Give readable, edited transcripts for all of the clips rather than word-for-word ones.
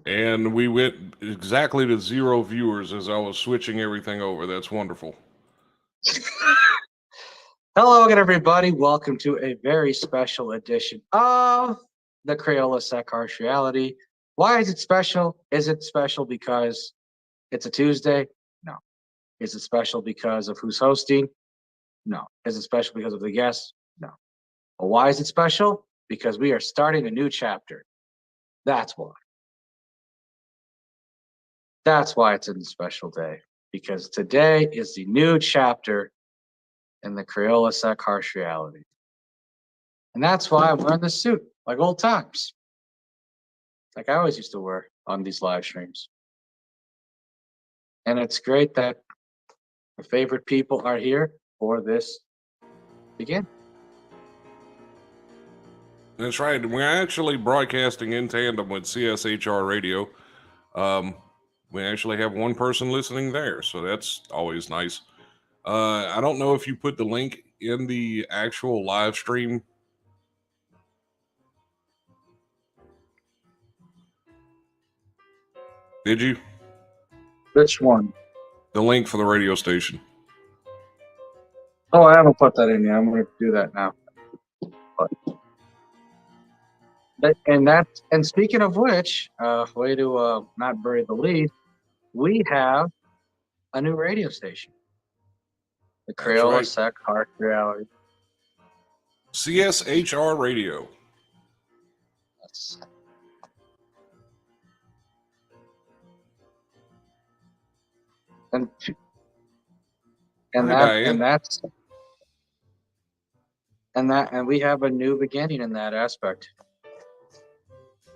And we went exactly to 0 viewers as I was switching everything over. That's wonderful. Hello again, everybody. Welcome to a very special edition of the CrayolaSecs Harsh Reality. Why is it special? Is it special because it's a Tuesday? No. Is it special because of who's hosting? No. Is it special because of the guests? No. Well, why is it special? Because we are starting a new chapter. That's why. That's why it's a special day. Because today is the new chapter in the CrayolaSecs Harsh Reality. And that's why I'm wearing this suit, like old times. Like I always used to wear on these live streams. And it's great that my favorite people are here for this begin. That's right. We're actually broadcasting in tandem with CSHR Radio. We actually have one person listening there, so that's always nice. I don't know if you put the link in the actual live stream. Did you? Which one? The link for the radio station. Oh, I haven't put that in yet. I'm going to do that now. And speaking of which, way to not bury the lead, we have a new radio station. The CrayolaSecs Harsh Reality. CSHR Radio. Yes. And we have a new beginning in that aspect.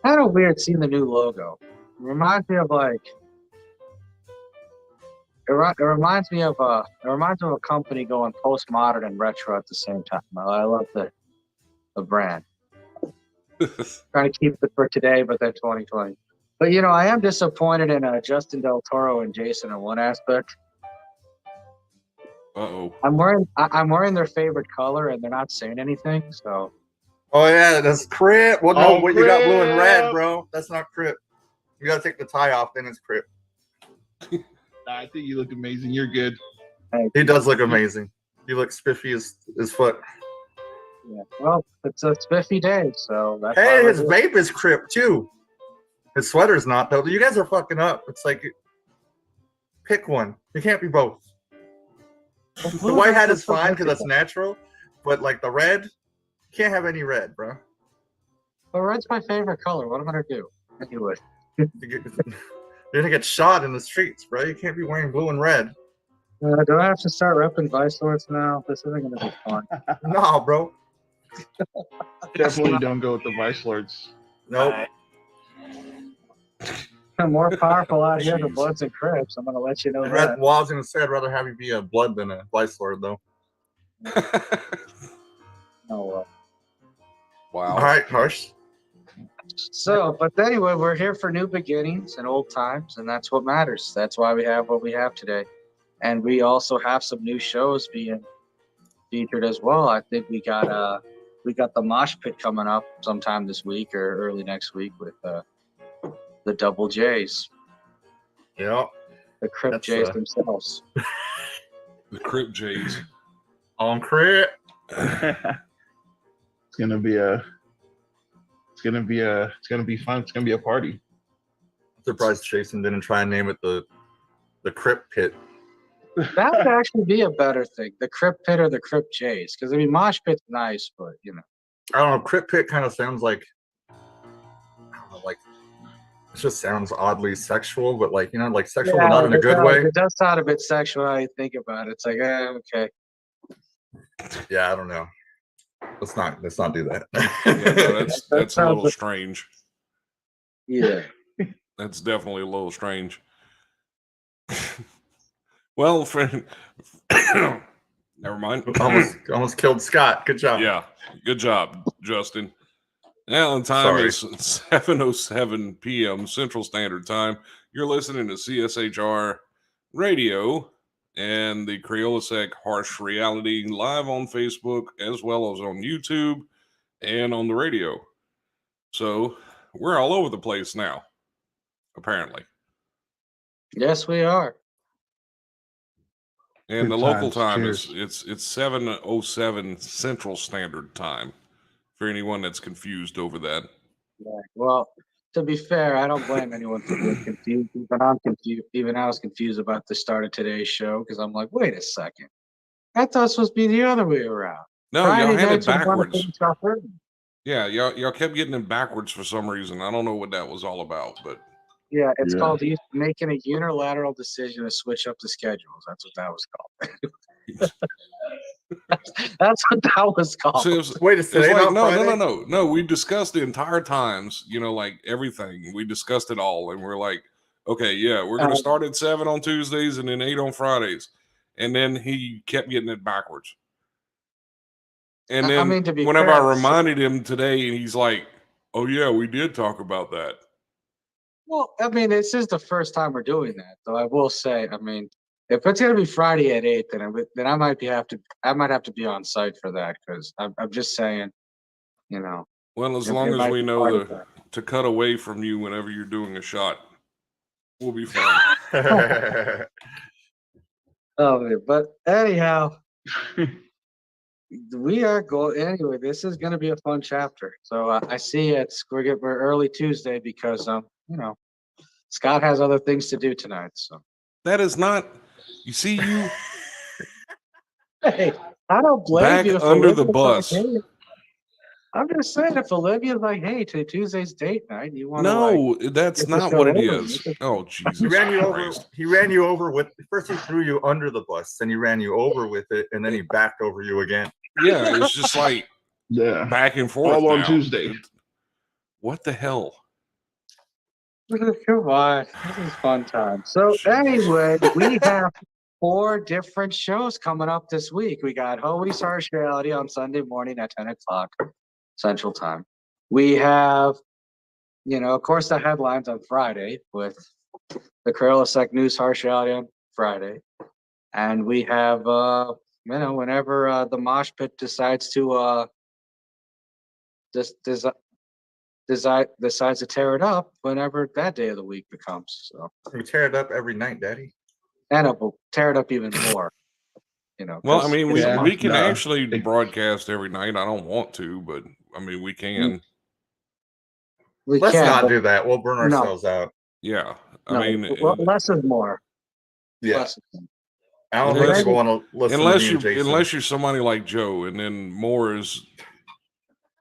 Kind of weird seeing the new logo. It reminds me of a company going postmodern and retro at the same time. I love the brand. Trying to keep it for today, but then 2020. But I am disappointed in Justin Del Toro and Jason in one aspect. I'm wearing their favorite color, and they're not saying anything. So. Oh yeah, that's Crip. Well, no, what you got blue and red, bro. That's not Crip. You gotta take the tie off, then it's Crip. I think you look amazing. You're good. He does look amazing. You look spiffy as fuck. Yeah. Well, it's a spiffy day, so that's. Hey, his vape is Crip too. His sweater's not though. You guys are fucking up. It's like, pick one. You can't be both. The white hat is fine because that's natural, but like the red, you can't have any red, bro. Well, red's my favorite color. What am I gonna do? Anyway. You're gonna get shot in the streets, bro. You can't be wearing blue and red. Do I have to start repping Vice Lords now? This isn't gonna be fun. No, bro. Definitely don't go with the Vice Lords. Nope. I'm more powerful out here than Bloods and Crips. I'm gonna let you know that. Well, I was gonna say I'd rather have you be a Blood than a Vice Lord, though. No. Wow. All right, Harsh. So, but anyway, we're here for new beginnings and old times, and that's what matters. That's why we have what we have today, and we also have some new shows being featured as well. I think we got the Mosh Pit coming up sometime this week or early next week with the Double J's. Yeah. The Crip J's themselves. The Crip J's. On Crip. It's gonna be fun. It's gonna be a party. I'm surprised Jason didn't try and name it the Crip Pit. That would actually be a better thing. The Crip Pit or the Crip J's. Because Mosh Pit's nice, but I don't know, Crip Pit kind of sounds like, I don't know, like, it just sounds oddly sexual, but like, like sexual, but not in a good way. It does sound a bit sexual how you think about it. It's like, okay. Yeah, I don't know. Let's not do that. Yeah, no, that's a little strange. Yeah. That's definitely a little strange. Well, friend, never mind. Almost killed Scott. Good job. Yeah, good job, Justin. Now the time is 7:07 p.m. Central Standard Time. You're listening to CSHR Radio and the CrayolaSecs Harsh Reality live on Facebook as well as on YouTube and on the radio. So we're all over the place now. apparently. Yes, we are. And Good the local times. time is it's 7:07 Central Standard Time. For anyone that's confused over that. Yeah. Well, to be fair, I don't blame anyone for being confused. Even I'm confused. Even I was confused about the start of today's show because I'm like, wait a second. I thought it was supposed to be the other way around. No, Friday y'all had it nights are the one that backwards. finish off early. Yeah, y'all kept getting it backwards for some reason. I don't know what that was all about, but Yeah, it's Yeah. called making a unilateral decision to switch up the schedules. That's what that was called. That's what that was called. so it Wait, is was today like not Friday? no. We discussed the entire times, like everything. We discussed it all, and we're like, okay, yeah, we're gonna start at 7 on Tuesdays and then 8 on Fridays, and then he kept getting it backwards. And then I mean, to be whenever fair, I reminded him today, and he's like, "Oh yeah, we did talk about that." well, I mean, this is the first time we're doing that, though. I will say, I mean, if it's gonna be Friday at 8, then I might have to be on site for that because I'm just saying, Well, as it long as might we be know part of that. to cut away from you whenever you're doing a shot, we'll be fine. Oh, but anyhow, we are going anyway. This is going to be a fun chapter. So I see we're early Tuesday because Scott has other things to do tonight. So That is not. You see, you hey, I don't blame back you. If under the Olivia's bus. Like, hey, I'm just saying, if Olivia's like, "Hey, Tuesday's date night," you want to No, that's get this not show what it over is. with. Oh He Jesus ran you over. Christ! He ran you over with. First, he threw you under the bus, then he ran you over with it, and then he backed over you again. Yeah, it's just like Yeah. back and forth. All on now. Tuesday. What the hell? Come on, this is fun time. So anyway, we have 4 different shows coming up this week. We got Howie's Harsh Reality on Sunday morning at 10 o'clock Central Time. We have, of course, the headlines on Friday with the CrayolaSecs News Harsh Reality on Friday. And we have, whenever the Mosh Pit decides to decides to tear it up, whenever that day of the week becomes. So We tear it up every night, Daddy. and it will tear it up even more. Well, I mean, we can no. actually broadcast every night. I don't want to, but I mean, we can. Let's not do that. We'll burn No. ourselves out. Yeah, I mean, less is more. Yeah. Less is more. I don't think Unless- people want to listen to me and Jason. unless you're somebody like Joe, and then more is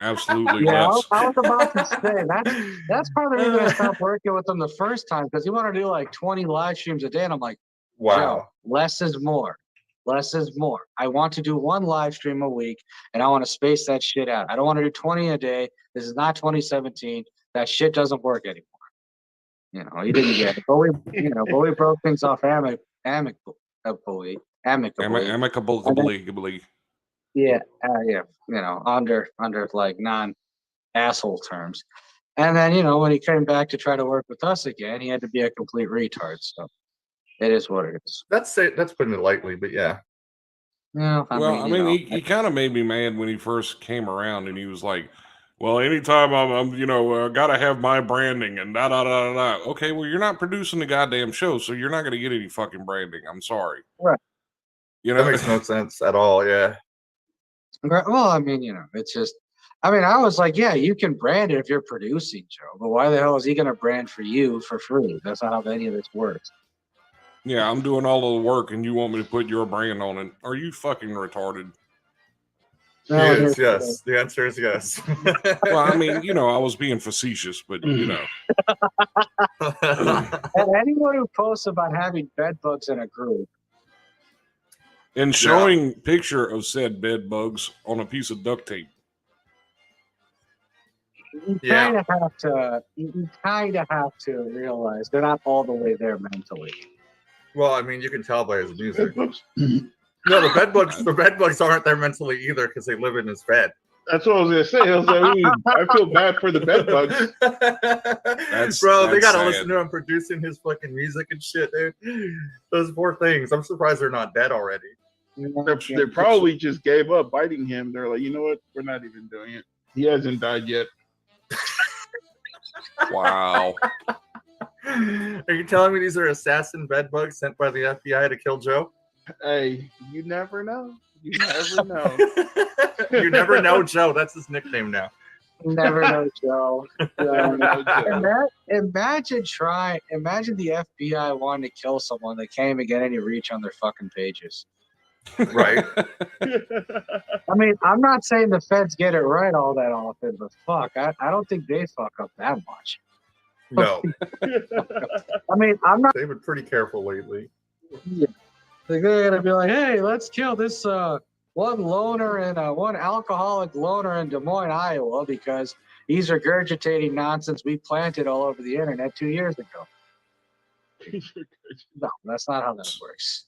absolutely Yeah, less. I was about to say that's part of the reason I stopped working with them the first time because he wanted to do like 20 live streams a day, and I'm like, Wow. Joe, less is more. Less is more. I want to do 1 live stream a week, and I want to space that shit out. I don't want to do 20 a day. This is not 2017. That shit doesn't work anymore. He didn't get it, but we broke things off amicably. Amicably. Yeah, under like non-asshole terms. And then, when he came back to try to work with us again, he had to be a complete retard. So it is what it is. That's putting it lightly, but yeah. Yeah, I mean, he kind of made me mad when he first came around, and he was like, "Well, anytime I'm gotta have my branding and da da da da." Okay, well, you're not producing the goddamn show, so you're not gonna get any fucking branding. I'm sorry. Right. That makes no sense at all. Yeah. Well, I mean, it's just. I mean, I was like, yeah, you can brand it if you're producing, Joe. But why the hell is he going to brand for you for free? That's not how any of this works. Yeah, I'm doing all of the work, and you want me to put your brand on it? Are you fucking retarded? He is, yes. The answer is yes. Well, I mean, I was being facetious, but And anyone who posts about having bed bugs in a group. and showing picture of said bed bugs on a piece of duct tape. You kind of have to realize they're not all the way there mentally. Well, I mean, you can tell by his music. No, the bed bugs aren't there mentally either because they live in his bed. That's what I was gonna say. I was like, ooh, I feel bad for the bed bugs. They gotta sad. listen to him producing his fucking music and shit, dude. Those poor things. I'm surprised they're not dead already. They probably just gave up biting him. They're like, you know what? We're not even doing it. He hasn't died yet. Wow. Are you telling me these are assassin bedbugs sent by the FBI to kill Joe? Hey, you never know. You never know. You never know, Joe. That's his nickname now. Never know, Joe. Never know, Joe. Imagine the FBI wanting to kill someone. They can't even get any reach on their fucking pages. Right. I mean, I'm not saying the feds get it right all that often, but fuck, I don't think they fuck up that much. No. I mean, I'm not. They've been pretty careful lately. Yeah. They're gonna be like, hey, let's kill this one loner and one alcoholic loner in Des Moines, Iowa, because he's regurgitating nonsense we planted all over the internet 2 years ago. No, that's not how that works.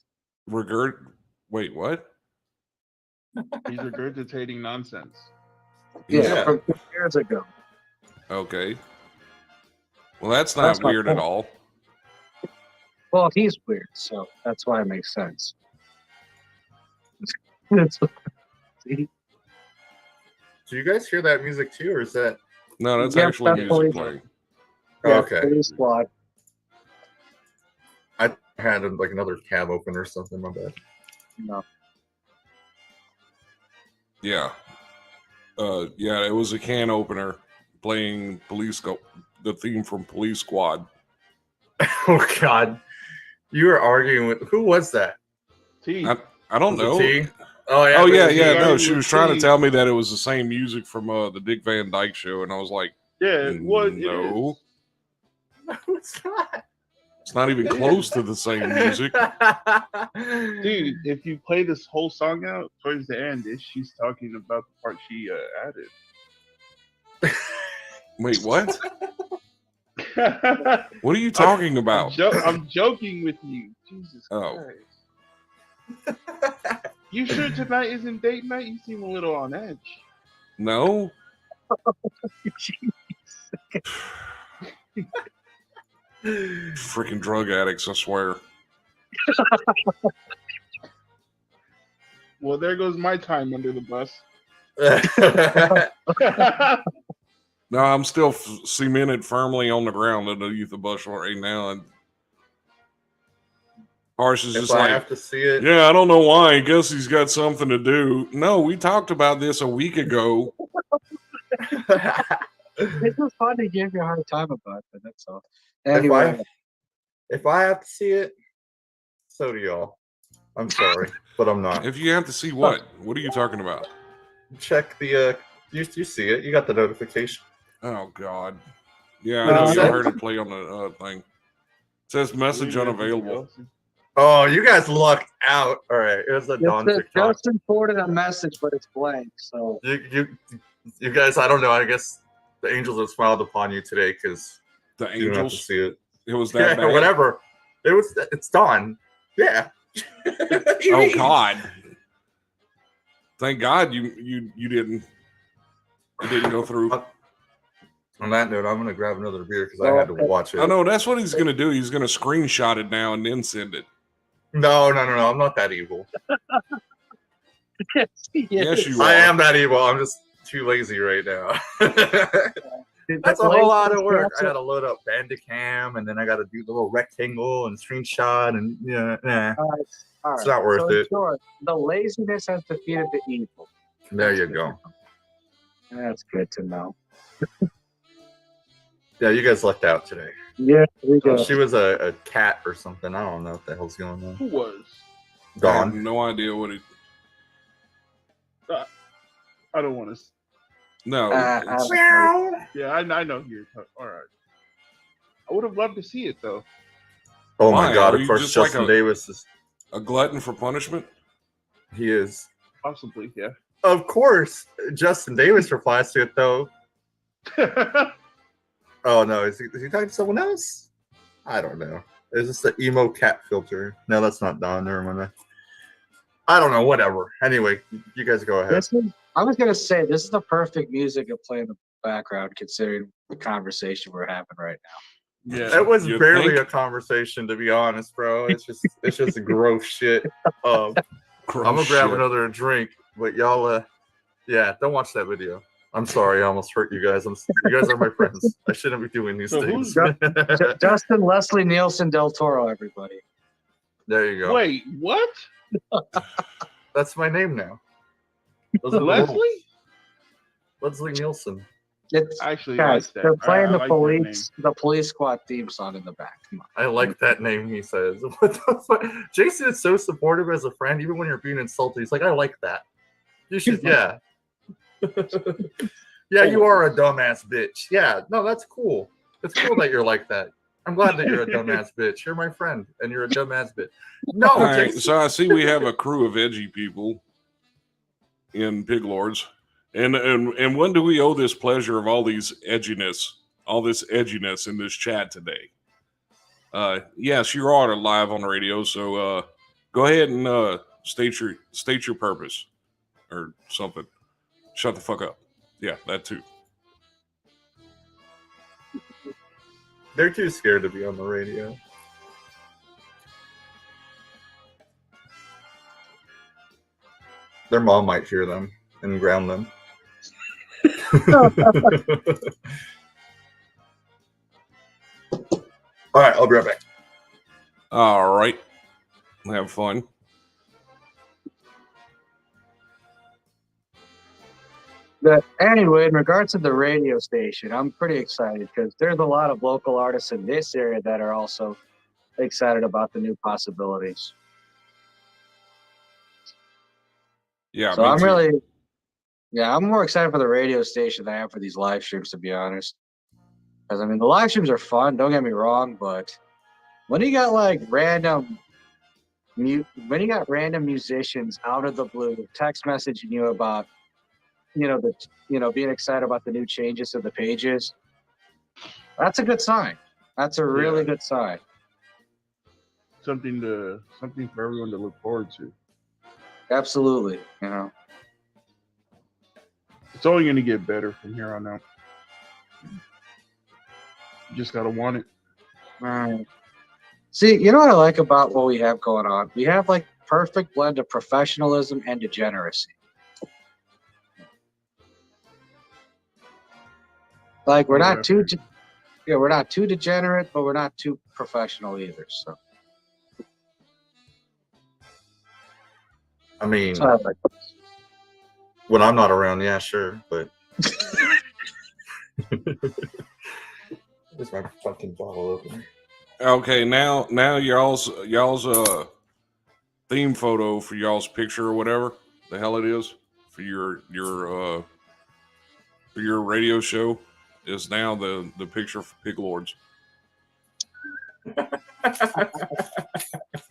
Wait, what? He's regurgitating nonsense. Yeah, from 2 years ago. Okay. Well, that's not my weird at point. all. Well, he's weird, so that's why it makes sense. See? Do you guys hear that music too, or is that? No, that's Yep, actually that's music police. playing. Oh, okay. Police squad. I had like another cab open or something. My bad. No. Yeah. Yeah, it was a can opener playing the theme from Police Squad. Oh God, you were arguing with who was that? T. I don't Was it know. T? Oh yeah. Oh it yeah, was yeah. T. No, T. she was trying to tell me that it was the same music from the Dick Van Dyke Show, and I was like, Yeah, what no, No, it's not. it's not even close to the same music. Dude, if you play this whole song out towards the end, she's talking about the part she added. Wait, what? What are you talking about? I'm joking with you. Jesus Oh. Christ. You sure tonight isn't date night? You seem a little on edge. No. Freaking drug addicts, I swear. Well, there goes my time under the bus. No, I'm still cemented firmly on the ground underneath the bus right now, and Harsh is If just I like, have to see it, yeah, I don't know why. I guess he's got something to do. No, we talked about this a week ago. It's just fun to give you a hard time about it, that's all. Anyway, if I have to see it, so do y'all. I'm sorry, but I'm not. If you have to see what? What are you talking about? Check the you see it. You got the notification. Oh God. Yeah, No, I know I you don't- heard it play on the thing. It says message unavailable. Oh, you guys lucked out. All right, it was a Dawn TikTok. Justin forwarded a message, but it's blank. So You guys, I don't know. I guess the angels have smiled upon you today because The you don't have to angels. see it. It was Yeah, that bad. whatever. It's Dawn. Yeah. What do you Oh mean? God. Thank God you didn't. It didn't go through. On that note, I'm gonna grab another beer because I had to watch it. Oh no, that's what he's gonna do. He's gonna screenshot it now and then send it. No. I'm not that evil. Yes, you are. I am that evil. I'm just too lazy right now. That's a whole lot of work. I gotta load up Bandicam, and then I gotta do the little rectangle and screenshot, and nah. All right. It's not worth it. Sure, the laziness has defeated the evil. There you go. That's good to know. Yeah, you guys lucked out today. Yeah, we go. She was a cat or something. I don't know what the hell's going on. Who was? I have Dawn. no idea what it. I don't want to. No. it's- Yeah, I know who you're talking. All right. I would have loved to see it though. Oh Why? my God! Are Of you course, just like Justin a- Davis is. a glutton for punishment. He is. Possibly, yeah. Of course, Justin Davis replies to it though. Oh no, is he talking to someone else? I don't know. Is this the emo cat filter? No, that's not Don. Never mind. I don't know. Whatever. Anyway, you guys go ahead. I was gonna say this is the perfect music to play in the background, considering the conversation we're having right now. Yeah. It was You barely think? a conversation, to be honest, bro. It's just gross shit. I'm gonna grab another drink, but y'all, yeah, don't watch that video. I'm sorry, I almost hurt you guys. You guys are my friends. I shouldn't be doing these So things. Justin Leslie Nielsen Del Toro, everybody. There you go. Wait, what? That's my name now. Those are the Leslie? rules. Leslie Nielsen. It's I actually guys, like that. they're playing I the like that name. police squad theme song in the back. Come on. I like that name, he says. What the fuck? Jason is so supportive as a friend, even when you're being insulted. He's like, I like that. You should, yeah. Yeah, you are a dumbass bitch. Yeah, no, that's cool. It's cool that you're like that. I'm glad that you're a dumbass bitch. You're my friend, and you're a dumbass bitch. No, All right, Jason. so I see we have a crew of edgy people in Pig Lords. And when do we owe this pleasure of all this edginess in this chat today? Yes, you are live on the radio, so go ahead and state your purpose or something. Shut the fuck up. Yeah, that too. They're too scared to be on the radio. Their mom might hear them and ground them. All right, I'll be right back. All right. Have fun. But anyway, in regards to the radio station, I'm pretty excited because there's a lot of local artists in this area that are also excited about the new possibilities. Yeah, So me I'm too. I'm more excited for the radio station than I am for these live streams, to be honest. Because I mean, the live streams are fun. Don't get me wrong, but when you got like random musicians out of the blue text messaging you about, being excited about the new changes to the pages, that's a good sign. That's a really good sign. Something for everyone to look forward to. Absolutely. It's only going to get better from here on out. You just got to want it. All right. See, you know what I like about what we have going on? We have like perfect blend of professionalism and degeneracy. Like we're not too degenerate, but we're not too professional either. So I mean, that's what I like. when I'm not around, yeah, sure, but where's my fucking bottle opener? Okay, now y'all's theme photo for y'all's picture or whatever the hell it is for your radio show is now the picture for Pig Lords.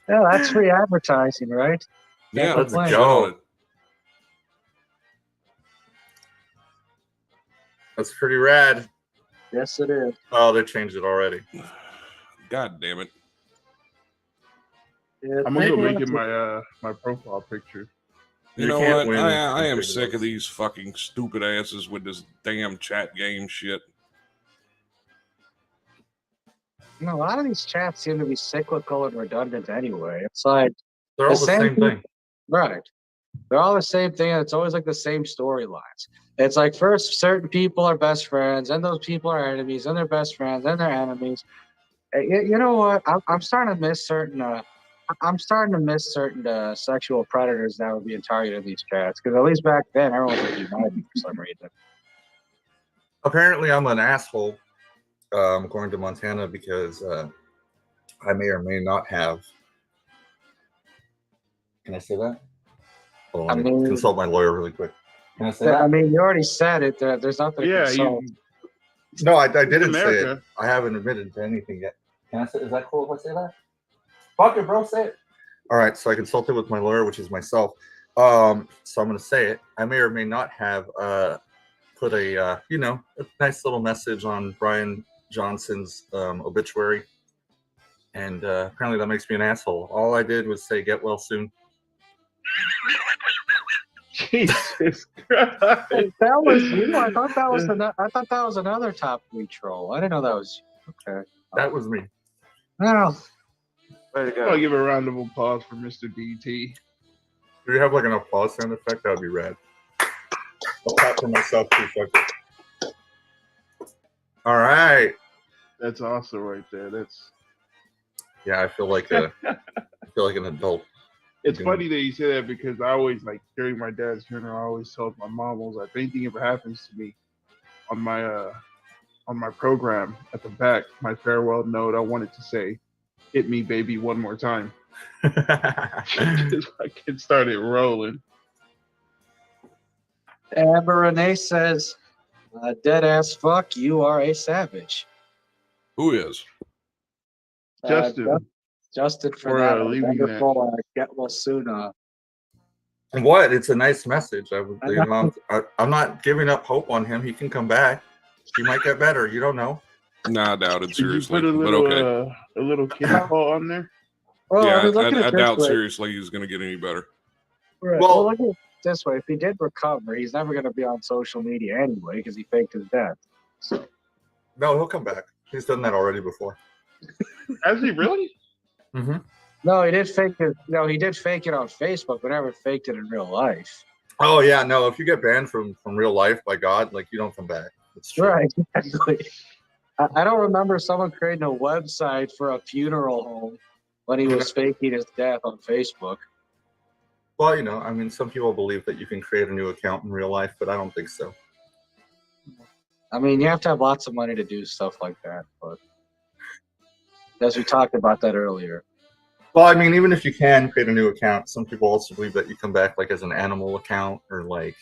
Yeah, that's free advertising, right? Yeah, Let's go. That's pretty rad. Yes, it is. Oh, they changed it already. God damn it. Yeah, I'm gonna go make it my profile picture. You know what? I am sick of these fucking stupid asses with this damn chat game shit. A lot of these chats seem to be cyclical and redundant anyway. It's like they're all the same thing. Right. They're all the same thing, and it's always like the same storylines. It's like first certain people are best friends, and those people are enemies, and they're best friends, and they're enemies. You know what? I'm starting to miss certain. Sexual predators that would be targeted in these chats, because at least back then everyone was united for some reason. Apparently, I'm an asshole. According to Montana, because I may or may not have. Can I say that? Hold on, consult my lawyer really quick. Can I say that? I mean, you already said it. There's nothing to consult. No, I didn't say it. I haven't admitted to anything yet. Can I say? Is that cool if I say that? Fuck it, bro. Say it. All right. So I consulted with my lawyer, which is myself. So I'm going to say it. I may or may not have put a nice little message on Brian Johnson's obituary, and apparently that makes me an asshole. All I did was say get well soon. Jesus Christ. That was you. I thought that was another top 3 troll. I didn't know that was you. Okay. That was me. Well, there you go. I'll give a round of applause for Mr. DT. Do you have like an applause sound effect? That would be rad. I'll clap for myself too. Fuck it. All right. That's awesome right there. That's Yeah, I feel like an adult. it's funny that you say that because I always like during my dad's funeral, I always told my mom, I was like, if anything ever happens to me on my program at the back, my farewell note, I wanted to say, "Hit me, baby, one more time." Because my kid started rolling. Amber Renee says, dead ass fuck, you are a savage. Who is? Justin, Justin for for, that leaving wonderful get well soon. And what? It's a nice message. I'm know. not giving up hope on him. He can come back. He might get better. You don't know. Nah, I doubt it, did you seriously. put a But little okay. a little kitty paw on there? Well, Yeah, I mean, look at I it this doubt way. seriously he's going to get any better. Right. Well- Well, look at it this way. If he did recover, he's never going to be on social media anyway because he faked his death. So, No, he'll come back. He's done that already before. Has he really? Mm-hmm. no, he did fake it. No, he did fake it on Facebook, but never faked it in real life. Oh yeah, no. If you get banned from real life by God, like you don't come back. It's true. Right. Exactly. I don't remember someone creating a website for a funeral home when he was faking his death on Facebook. Well, I mean, some people believe that you can create a new account in real life, but I don't think so. I mean, you have to have lots of money to do stuff like that, but as we talked about that earlier. Well, I mean, even if you can create a new account, some people also believe that you come back like as an animal account or like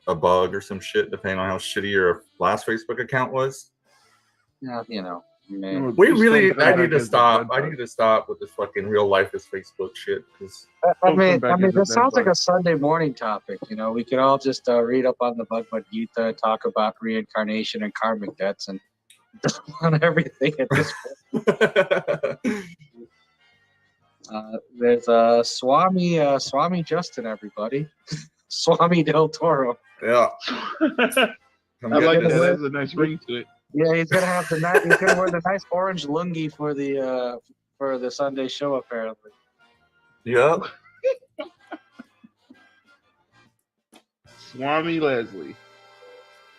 a bug or some shit, depending on how shitty your last Facebook account was. Yeah, man. I need to stop. I need to stop with this fucking real life is Facebook shit. Because I mean, this sounds like a Sunday morning topic. We could all just read up on the Bhagavad Gita, talk about reincarnation and karmic debts, and on everything at this point. There's Swami Justin, everybody. Swami Del Toro. Yeah. I like that. That has a nice ring to it. Yeah, he's gonna have he's gonna wear the nice orange lungi for the Sunday show apparently. Yep. Swami Leslie.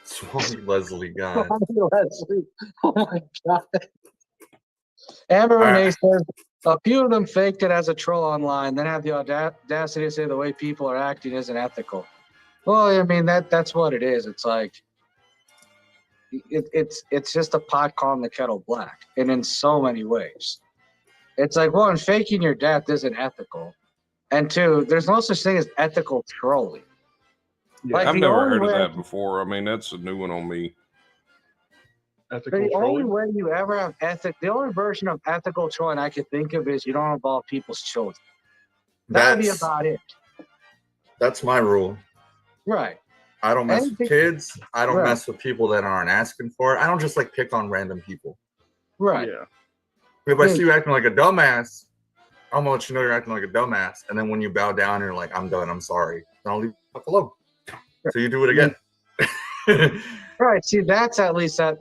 Swami Leslie, God. Swami Leslie. Oh my God. Amber Renee says a few of them faked it as a troll online, then have the audacity to say the way people are acting isn't ethical. Well, I mean that's what it is. It's like it's just a pot calling the kettle black, and in so many ways, it's like one, faking your death isn't ethical, and two, there's no such thing as ethical trolling. Yeah, Like, I've never heard of that before. I mean, that's a new one on me. Ethical the trolling? only way you ever have the only version of ethical trolling I can think of is you don't involve people's children. That would be about it. That's my rule. Right. I don't mess with kids. I don't mess with people that aren't asking for it. I don't just like pick on random people. Right. Yeah. If I see you acting like a dumbass, I'm gonna let you know you're acting like a dumbass. And then when you bow down, you're like, I'm done. I'm sorry. Then I'll leave you the fuck alone. So you do it again. Right. See, that's at least a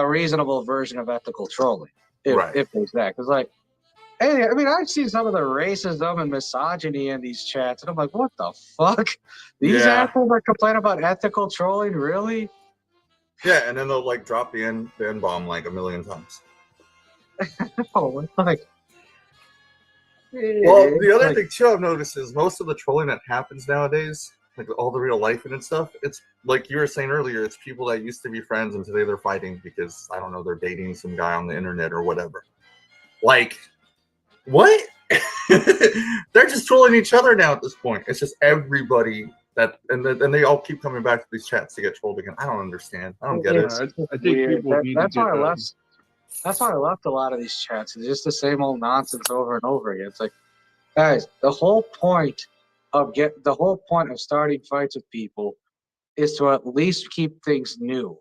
reasonable version of ethical trolling. If there's that, because like, hey, I mean, I've seen some of the racism and misogyny in these chats, and I'm like, what the fuck? These assholes are complaining about ethical trolling, really? Yeah, and then they'll like drop the N bomb like a million times. Oh, like. Well, the other thing too I've noticed is most of the trolling that happens nowadays, like all the real life and stuff, it's like you were saying earlier, it's people that used to be friends and today they're fighting because I don't know, they're dating some guy on the internet or whatever. Like, what? They're just trolling each other now at this point. It's just everybody and they all keep coming back to these chats to get trolled again. I don't understand. I don't get it. I think people need that's why I left. That's why I left a lot of these chats. It's just the same old nonsense over and over again. It's like, guys, the whole point of starting fights with people is to at least keep things new,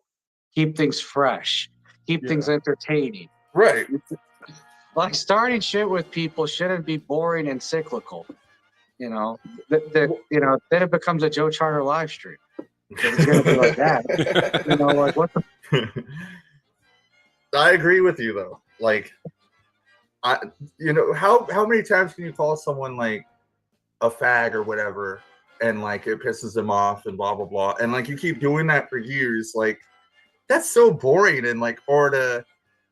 keep things fresh, keep things entertaining. Right. Like starting shit with people shouldn't be boring and cyclical. Then it becomes a Joe Charter live stream. It's gonna be like that. Like what the. I agree with you though. Like, how many times can you call someone like a fag or whatever, and like it pisses him off and blah blah blah, and like you keep doing that for years, like that's so boring. And like, or to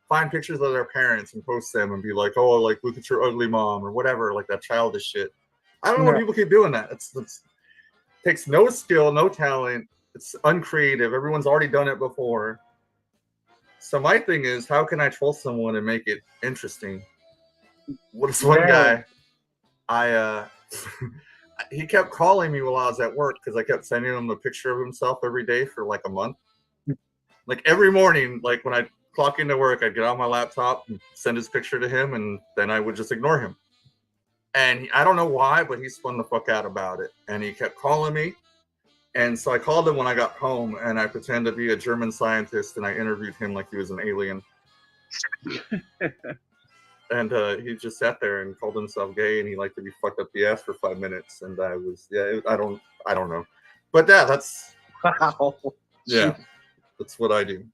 find pictures of their parents and post them and be like, oh, like look at your ugly mom or whatever, like that childish shit. I don't know why people keep doing that. It's takes no skill, no talent. It's uncreative. Everyone's already done it before. So my thing is, how can I troll someone and make it interesting? What is one guy? He kept calling me while I was at work because I kept sending him a picture of himself every day for like a month. Like every morning, like when I clock into work, I'd get on my laptop and send his picture to him, and then I would just ignore him. And I don't know why, but he spun the fuck out about it. And he kept calling me. And so I called him when I got home, and I pretended to be a German scientist, and I interviewed him like he was an alien. And he just sat there and called himself gay, and he liked to be fucked up the ass for 5 minutes. And I was, I don't know. But yeah, that's, yeah, that's what I do.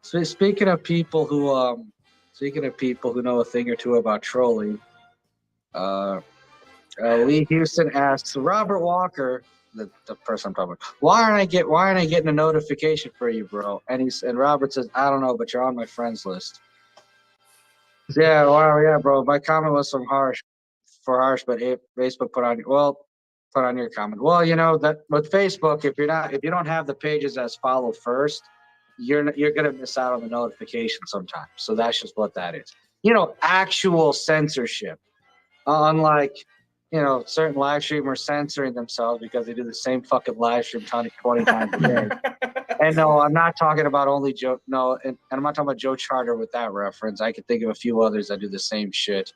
So speaking of people who know a thing or two about trolling, Lee Houston asks Robert Walker, the person I'm talking about, why aren't I getting a notification for you, bro? And Robert says, I don't know, but you're on my friends list. Yeah, well, yeah, bro. My comment was harsh, but Facebook put on your comment. Well, you know that with Facebook, if you don't have the pages as follow first, you're gonna miss out on the notification sometimes. So that's just what that is. You know, actual censorship. Unlike, you know, certain live streamers censoring themselves because they do the same fucking live stream 20 times a day. And no, I'm not talking about only Joe. No, and I'm not talking about Joe Charter with that reference. I can think of a few others that do the same shit.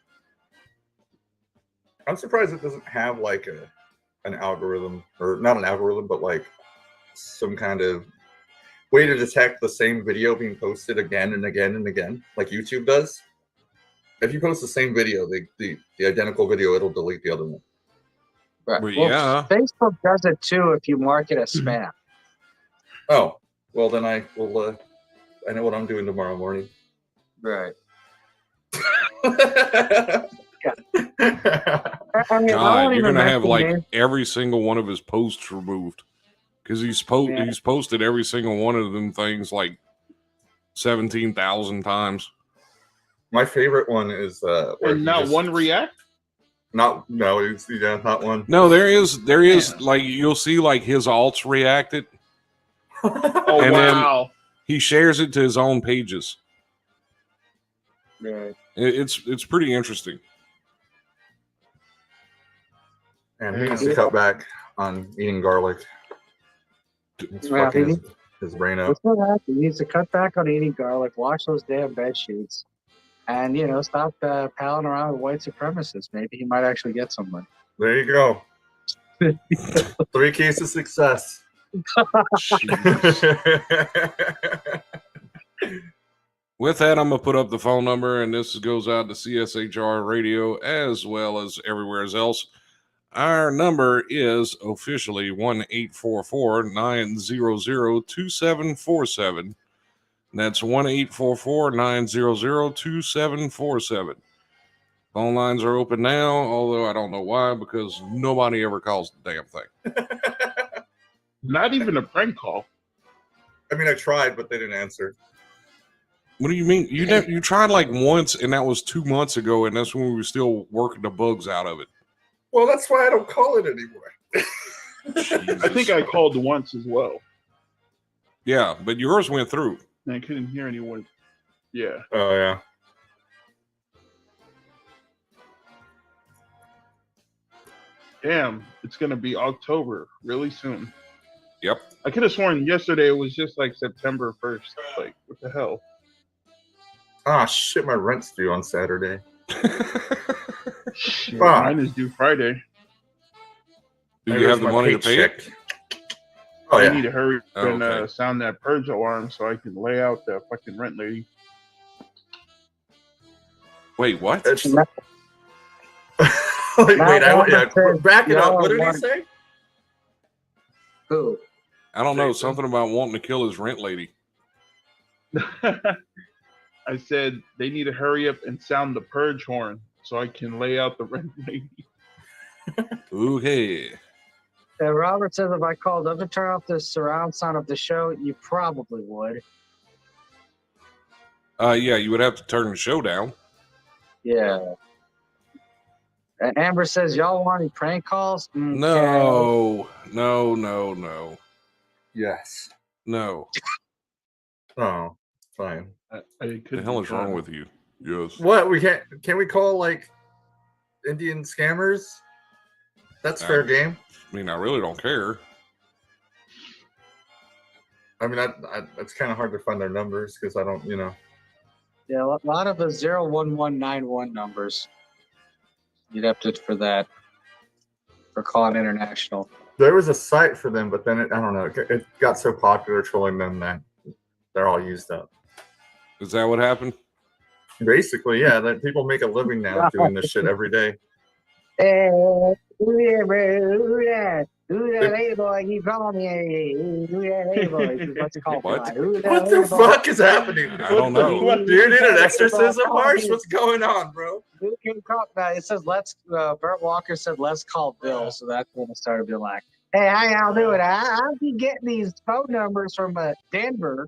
I'm surprised it doesn't have like an algorithm, or not an algorithm, but like some kind of way to detect the same video being posted again and again and again, like YouTube does. If you post the same video, the identical video, it'll delete the other one. Right. Well, Well, yeah. Facebook does it too if you mark it as spam. Oh, well then I will. I know what I'm doing tomorrow morning. Right. I I mean, God, you're gonna have like every single one of his posts removed because he's posted every single one of them things like 17,000 times. My favorite one is and not one react. Not one. No, there is like you'll see like his alts reacted. Oh, and wow. then he shares it to his own pages. Right. It's pretty interesting. And he needs to cut back on eating garlic. It's Well, fucking his brain up. He needs to cut back on eating garlic, wash those damn bed sheets, and, you know, stop palling around with white supremacists. Maybe he might actually get someone. There you go. 3 keys to success. With that, I'm going to put up the phone number, and this goes out to CSHR Radio as well as everywhere else. Our number is officially 1-844-900-2747. That's 1-844-900-2747. Phone lines are open now, although I don't know why, because nobody ever calls the damn thing. Not even a prank call. I mean, I tried, but they didn't answer. What do you mean? You tried like once, and that was 2 months ago, and that's when we were still working the bugs out of it. Well, that's why I don't call it anymore. I think I called once as well. Yeah, but yours went through. And I couldn't hear anyone. Yeah. Oh, yeah. Damn, it's going to be October really soon. Yep. I could have sworn yesterday it was just like September 1st. Like, what the hell? Ah, shit, my rent's due on Saturday. Shit, mine is due Friday. Do you have the money to pay it? Oh, I yeah. need to hurry and okay. sound that purge alarm so I can lay out the fucking rent lady. Wait, what? Wait, back it up. What did he say? Who? I don't know. Something about wanting to kill his rent lady. I said they need to hurry up and sound the purge horn so I can lay out the rent lady. Okay. Robert says if I called up to turn off the surround sound of the show, you probably would. Yeah, you would have to turn the show down. Yeah. And Amber says, y'all want any prank calls? Okay. No. Yes. No. Oh, fine. The hell is wrong with you? Yes. What we can't? Can we call like Indian scammers? That's fair game. I mean, I really don't care. I mean, it's kind of hard to find their numbers because I don't, Yeah, a lot of the 01191 numbers. You'd have to for that. For calling international. There was a site for them, but then I don't know. It got so popular trolling them that they're all used up. Is that what happened? Basically, yeah. That people make a living now doing this shit every day. Hey, who that, bro? Who that? Who that lady boy? Keep calling me. Who that lady boy? What's it called? What? What the fuck is happening? I don't know. Do you need an exorcism, Harsh? What's going on, bro? Who can call? It says Bert Walker said let's call Bill, so that's when it started being like, hey, how y'all doing? I keep getting these phone numbers from Denver.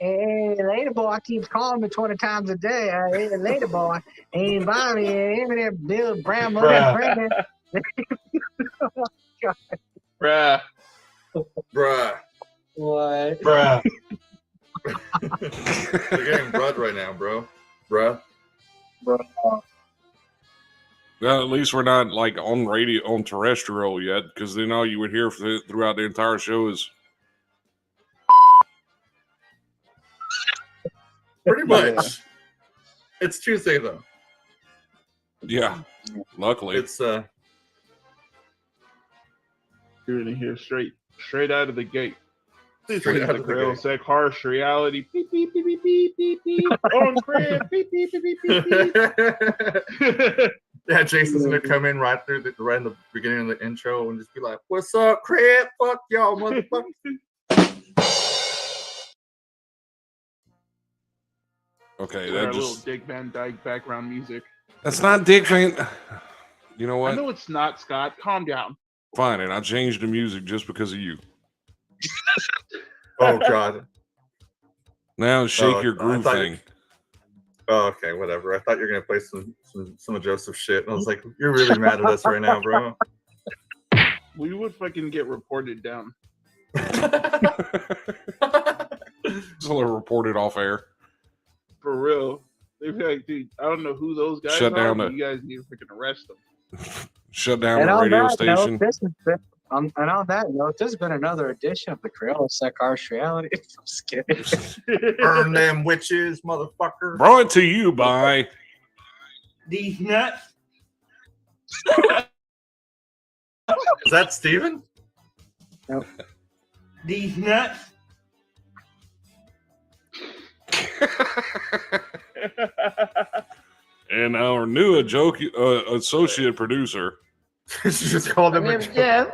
Hey, later boy keeps calling me 20 times a day. Hey, later boy, ain't Bobby, him and that Bill Brown pregnant. Bruh. Bruh. What? Bruh. You're getting blood right now, bro. Bruh. Bro. Well, at least we're not like on radio, on terrestrial yet, because then all you would hear throughout the entire show is Pretty much. It's Tuesday though. yeah. Luckily, It's You're gonna hear straight out of the gate. This Straight is out the of the CrayolaSecs harsh reality. Beep beep beep beep beep beep beep. On crib. Beep beep beep beep beep beep. yeah, Jason's gonna come in right in the beginning of the intro and just be like, "What's up, crap? Fuck y'all, motherfuckers." okay, Our that little just Dick Van Dyke background music. that's not Dick Van. You know I what? know it's not, Scott. Calm down. Fine, and I changed the music just because of you. Oh God. Now shake Oh, your I groove thought thing. Oh, okay, whatever. I thought you were gonna play some of Joseph's shit. And I was like, "You're really mad at us right now, bro." We would fucking get reported down. So they're reported off air. For real. They'd be like, dude, I don't know who those guys Shut are, down but the- you guys need to freaking arrest them. Shut down And the on radio that station. note, this has been, and on that note, this has been another edition of the CrayolaSecs harsh reality. I'm just kidding. Burn them witches, motherfucker. Brought it to you by These nuts. Is that Steven? These nuts. and our new associate producer. She just called him a Jeff.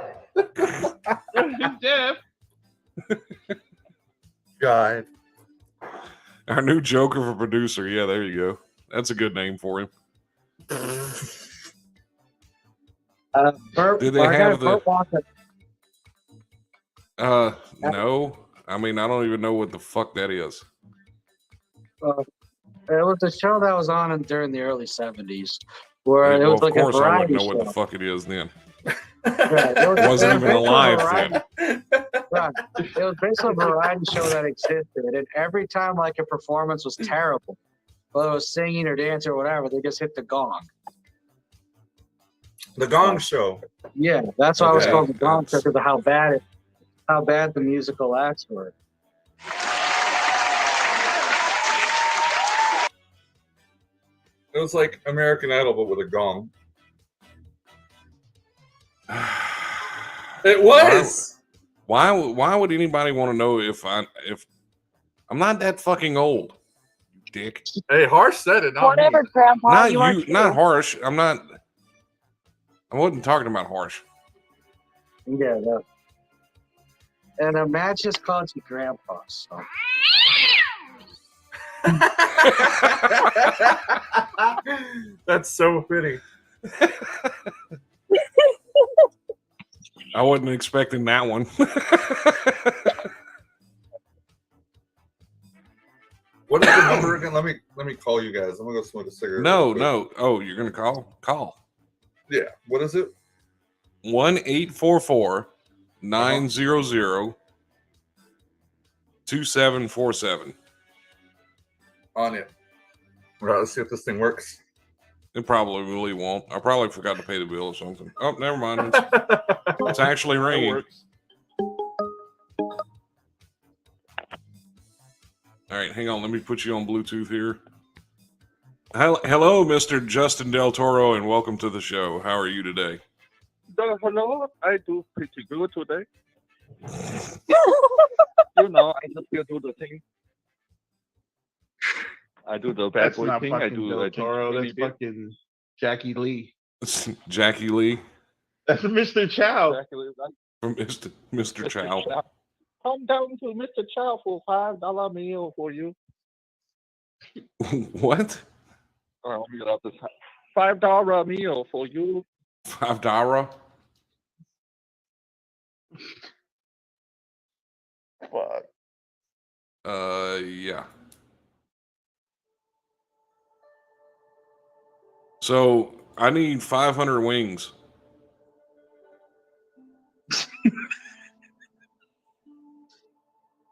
Jeff. God. Our new Joker for producer. Yeah, there you go. That's a good name for him. Bert, Did they I got have a Bert Walker. No. I mean, I don't even know what the fuck that is. It was a show that was on during the early 70s where it Well, was of like a course, I variety wouldn't know show. what the fuck it is then. Right, it Wasn't was even basically a alive variety- then. right. It was basically a variety show that existed, and every time like a performance was terrible, whether it was singing or dancing or whatever, they just hit the gong. The Gong Show. Yeah, that's why it was Okay, called the gong show that's- because of how bad the musical acts were. It was like American Idol, but with a gong. It was. Why would anybody want to know if I'm not that fucking old, you dick? Hey, Harsh said it. Not Whatever, me. Grandpa. Not you are you, too. not harsh. I wasn't talking about harsh. Yeah, that. And a match just called you grandpa. So. That's so fitting. I wasn't expecting that one. What is the number again? Let me call you guys. I'm gonna go smoke a cigarette. No. Oh, you're gonna call? Call. Yeah. What is it? 1-844-900-2747. On it. All right, let's see if this thing works. It probably really won't. I probably forgot to pay the bill or something. Oh, never mind. It's actually That ringing. works. All right, hang on. Let me put you on Bluetooth here. Hello, Mr. Justin Del Toro, and welcome to the show. How are you today? Hello, I do pretty good today. You know, I just still do the thing. I do the bad That's boy not thing. I fucking do Del I Toro. drink That's fucking Jackie Lee. Jackie Lee That's Mr. Chow. exactly like from Mr. Chow. Come down to Mr. Chow for $5 meal for you. What? All right, let me get off this. $5 meal for you. $5? Fuck. Yeah. So I need 500 wings.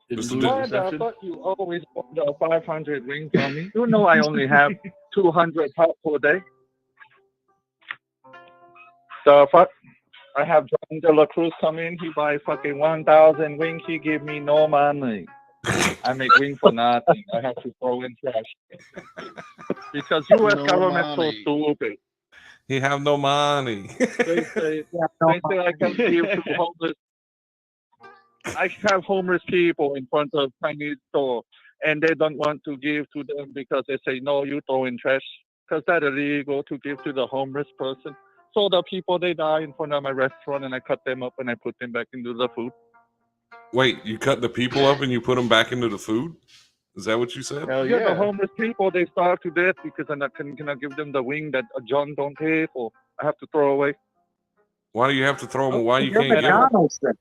Did Mr. you lose Why the reception? fuck you always order 500 wings from me? You know I only have 200 pop per day. The fuck? I have John De La Cruz come in. He buy fucking 1,000 wings. He give me no money. I make wings for nothing. I have to throw in trash because U.S. No government so money. stupid. He have no money. They say I can give to homeless. I have homeless people in front of Chinese store, and they don't want to give to them because they say no, you throw in trash because that's illegal to give to the homeless person. So the people they die in front of my restaurant, and I cut them up and I put them back into the food. Wait, you cut the people up and you put them back into the food? Is that what you said? Hell Yeah, the yeah. homeless people they starve to death because I cannot give them the wing that John don't pay for. I have to throw away. Why do you have to throw them away? You You're can't give them. McDonald's then.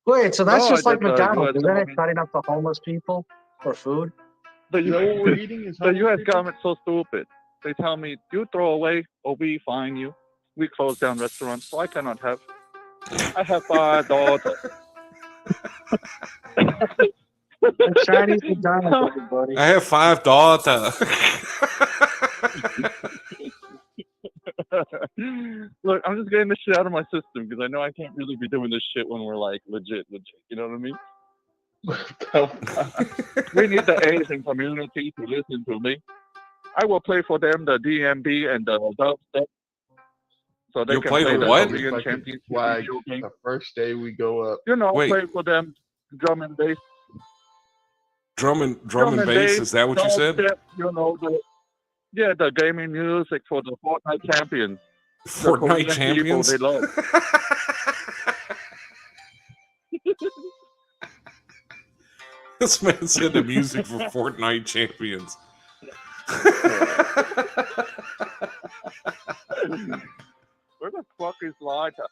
Wait, so that's No, just like that's, McDonald's. US Isn't it government. cutting up the homeless people for food? The, You know what we're eating is the homeless U.S. people? government's so stupid. They tell me you throw away or we fine you. We close down restaurants, so I cannot have. I have 5 daughters. It's Chinese McDonald's, everybody. I have 5 daughters. Look, I'm just getting this shit out of my system because I know I can't really be doing this shit when we're like legit. You know what I mean? We need the Asian community to listen to me. I will play for them the DMB and the dubstep. So they You'll can play play the the what? Korean Fucking Championship flag video game. the first day we go up. You know, Wait. play for them drum and bass. Drum and bass, is that what you said? dubstep, you know, the gaming music for the Fortnite champions. Fortnite Korean champions? people, they love. This man said the music for Fortnite champions. Where the fuck is Lita?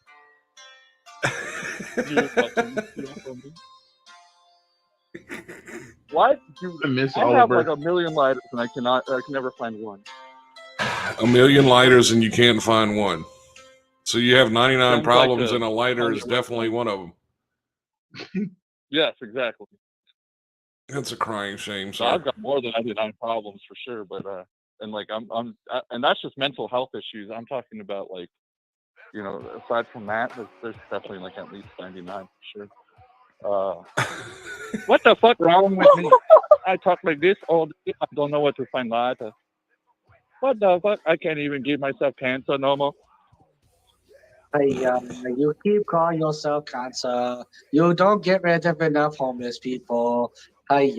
You fucking steal from me. What? I miss I have Oliver. like a million lighters and I can never find one. A million lighters and you can't find one. So you have 99 Sounds like problems a and a lighter is Sonnier definitely one of them. Yes, exactly. That's a crying shame, So sir. I've got more than 99 problems for sure, but and like and that's just mental health issues. I'm talking about like, you know, aside from that, there's definitely like at least 99 for sure. What the fuck wrong with me? I talk like this all day. I don't know what to find later. What the fuck? I can't even give myself cancer no more. Hey, you keep calling yourself cancer. You don't get rid of enough homeless people. Hey,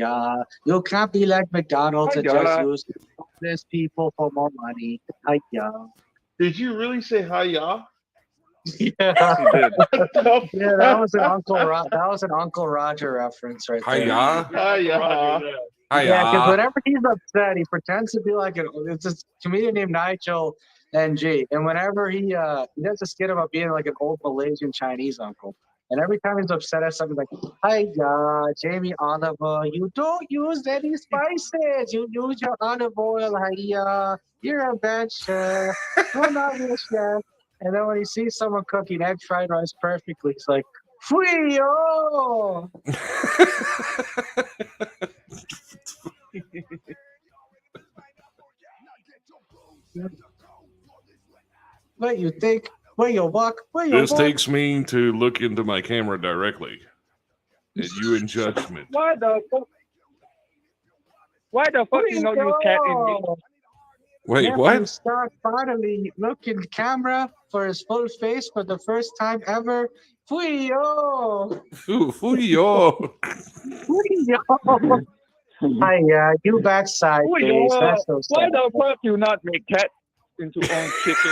you can't be like McDonald's and just Hiya. use homeless people for more money. Hey, Did you really say hi-ya? yeah, He did. yeah, that was an Uncle Roger reference right there. Hiya. Hi-ya. Yeah, because Hiya. whenever he's upset, he pretends to be like it's this comedian named Nigel. NG. And whenever he does a skit about being like an old Malaysian Chinese uncle. And every time he's upset at something like, "Hi, Jamie Oliver, you don't use any spices. You use your olive oil. Hi, you're a bad chef. You're not a chef." And then when he sees someone cooking egg fried rice perfectly, he's like, "Fui-yo!" What you think? Where you walk? Where you This walk? takes me to look into my camera directly. And you in judgment. Why the fuck? Why the fuck you know you cat in me? Wait, Nephew what? Scott finally looked in the camera for his full face for the first time ever. Fui-yo! Foo-yo. Fui-yo! Hi, you backside Oh, face. yeah. That's so Why sad. the fuck you not make cat into own chicken?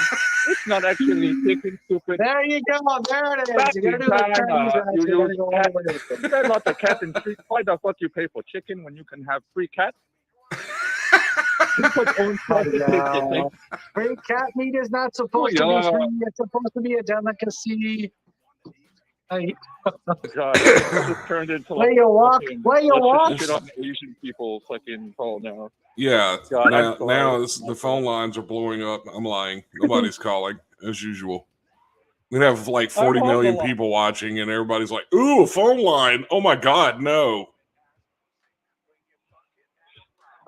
It's not actually chicken, stupid. There you go. There it is. Back You gotta in do the China, Chinese you accent. You gotta use go all cat. the way with it. You got lot of cat and free. Why the fuck you pay for chicken when you can have free cat? You put own cat in chicken. Free cat meat is not supposed to be yeah. free. It's supposed to be a delicacy. Hey, God, it just turned into where like you walk? fucking- Where you let's walk? just shit on Asian people fucking call now. Yeah, God, now, I'm sorry. the phone lines are blowing up. I'm lying. Nobody's calling, as usual. We'd have like 40 I'm million on the people watching, and everybody's like, ooh, a phone line. Oh my God, no.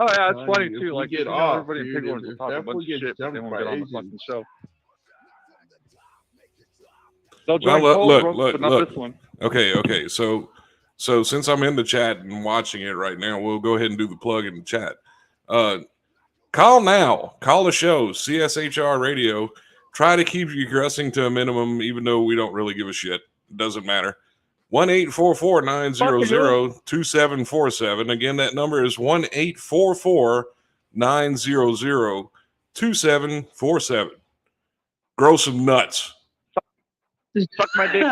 Oh yeah, it's Honey, funny if too. we Like get you know, off, everybody dude, big ones if will talk a that bunch fool of gets shit, but they jumped won't by get on the Asians. fucking show. They'll Well, join look, co-hosts, look, but not look. this one. Okay. So since I'm in the chat and watching it right now, we'll go ahead and do the plug in the chat. Call now. Call the show, CSHR Radio. Try to keep your cussing to a minimum, even though we don't really give a shit. It doesn't matter. 1-844-900-2747. Again, that number is 1-844-900-2747. Grow some nuts. Suck my dick.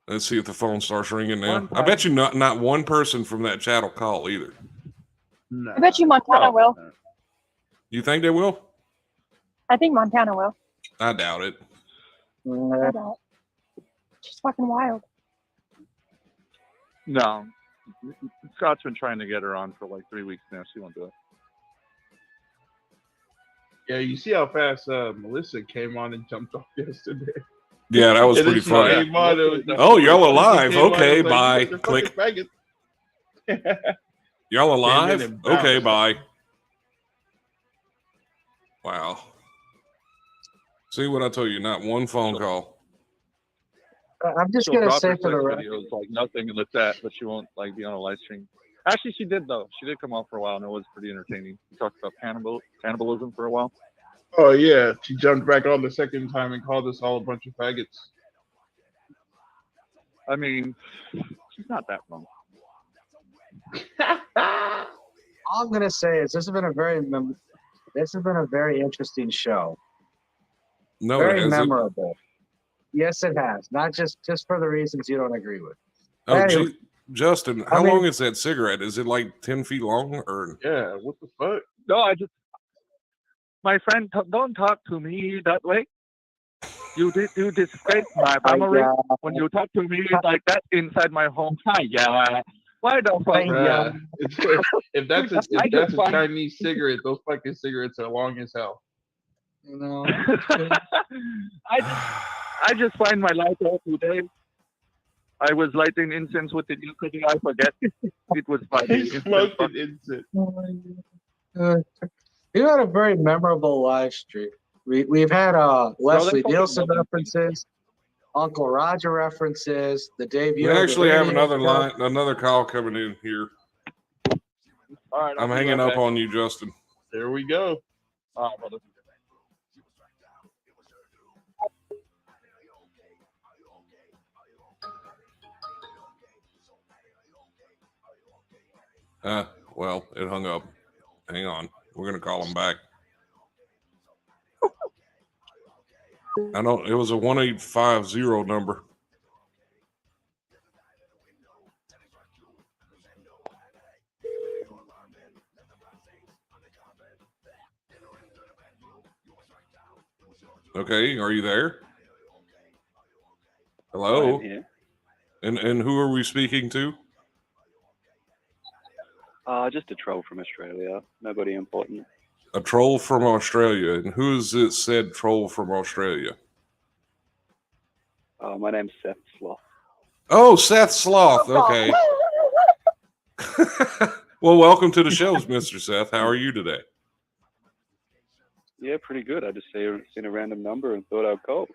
Let's see if the phone starts ringing now. One I bet time. you not one person from that chat will call either. No. I bet you Montana will. You think they will? I think Montana will. I doubt it. I don't. She's fucking wild. No. Scott's been trying to get her on for like 3 weeks now. She won't do it. Yeah, you see how fast Melissa came on and jumped off yesterday. Yeah, that was And then pretty she funny. came on, it was- Oh, y'all she alive. came on, Okay, it was like, bye. "You fucking Click. faggot." Y'all alive? and Okay, bounced. bye. Wow. See what I told you? Not one phone call. I'm just She'll gonna drop say her for the sex record. videos like nothing in the chat, but she won't like be on a live stream. Actually, she did though. She did come on for a while, and it was pretty entertaining. We talked about cannibalism for a while. Oh yeah, she jumped back on the second time and called us all a bunch of faggots. I mean, she's not that wrong. All I'm gonna say is this has been a very interesting show. No, Very it hasn't. memorable. Yes, it has. Not just for the reasons you don't agree with. Oh, Anyway, gee, Justin, I how mean- long is that cigarette? Is it like 10 feet long? Or Yeah, what the fuck? No, my friend, don't talk to me that way. You disgrace my memory when you talk to me like that inside my home. Hi, yeah. Why the fuck? Bruh, if that's a I just find- Chinese cigarette, those fucking cigarettes are long as hell. You know, I just find my light out today. I was lighting incense with the new cookie. I forget. It was funny. Smoking incense. we had a very memorable live stream. We've had Leslie fucking Nielsen love it. references, Uncle Roger references, the debut. we of the actually have radio show. another call coming in here. All right, I'm hanging up on you, Justin. There we go. All right, brother. Well, it hung up. Hang on. We're going to call him back. It was a 1850 number. Okay, are you there? I Hello? am here. And who are we speaking to? Just a troll from Australia. Nobody important. A troll from Australia. And who is it said troll from Australia? My name's Seth Sloth. Oh, Seth Sloth. Okay. Well, welcome to the show, Mr. Seth. How are you today? Yeah, pretty good. I just seen a random number and thought I'd call.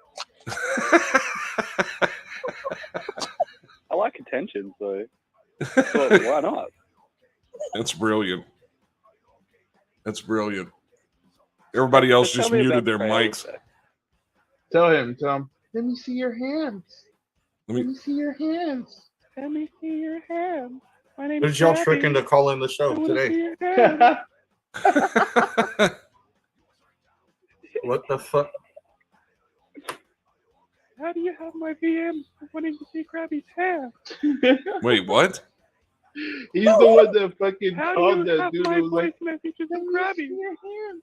I like attention, so thought, why not? That's brilliant. That's brilliant. Everybody else Tell just me muted about their Crayola mics. Secs. Tell him. Let me see your hands. Let Let me- me see your hands. Let me see your hands. My name Who's is y'all Gabby. tricking to call in the I show wanna see today? your hands. What the fuck? How do you have my VM wanting to see Krabby's hands? Wait, what? He's the one that fucking How do called you that have dude. my That was voice like, messages let of me see Krabby? your hands.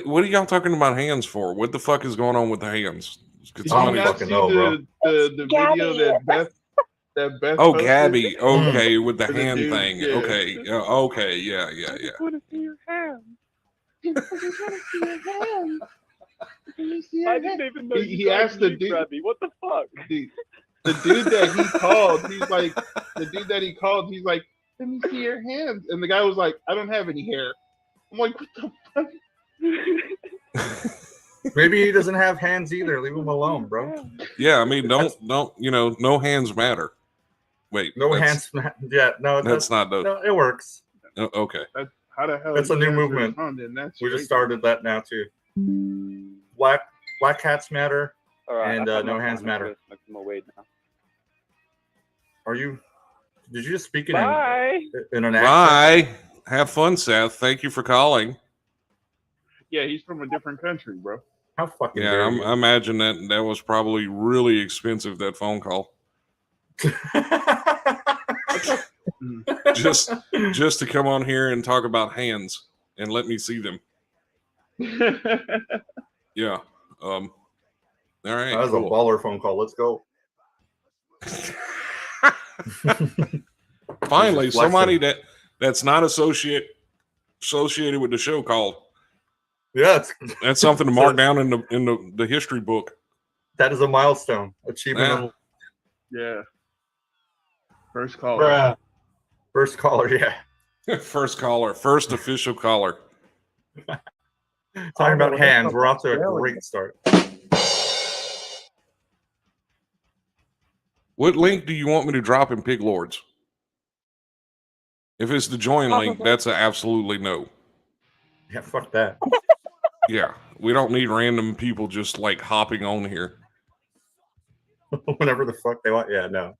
What are y'all talking about hands for? What the fuck is going on with the hands? Could Did somebody you not fucking see know, bro. the video Gabby. that Beth Oh, posted? Gabby. Okay, with the For the hand dude, thing. yeah. Okay. Okay. Yeah. I Yeah. just want to see your hands. I just want to see your hands. Let me see your I hands. didn't even know He you guys asked the knew dude. Krabby. What the fuck? The dude that he called, he's like, he's like, let me see your hands. And the guy was like, I don't have any hair. I'm like, what the fuck? Maybe he doesn't have hands either. Leave him alone, bro. Yeah. I mean, don't. No hands matter. Wait. No that's- hands. Yeah, no, That's not the. no. It works. Okay. How the hell? That's you a new guys movement. responding? That's We just crazy. started that now too. Black cats matter. All right, And, I've had no my hands fun. matter. I'm gonna smoke some more weed now. Are you? Did you just speak in Bye. an accent? Bye. Have fun, Seth. Thank you for calling. Yeah, he's from a different country, bro. How fucking Yeah, dare you? I imagine that was probably really expensive, that phone call. Just to come on here and talk about hands and let me see them. Yeah. All right. That was cool. a baller phone call. Let's go. Finally, Just somebody flexing. that's not associated with the show called. Yeah, That's something to mark down in the history book. that is a milestone. Achievement. Yeah. Yeah. First caller. First caller. Yeah. First caller, first official caller. Talking about well, hands. that's We're off to a Australia. great start. What link do you want me to drop in Pig Lords? If it's the join link, that's an absolutely no. Yeah, fuck that. Yeah, we don't need random people just like hopping on here. Whatever the fuck they want. Yeah, no.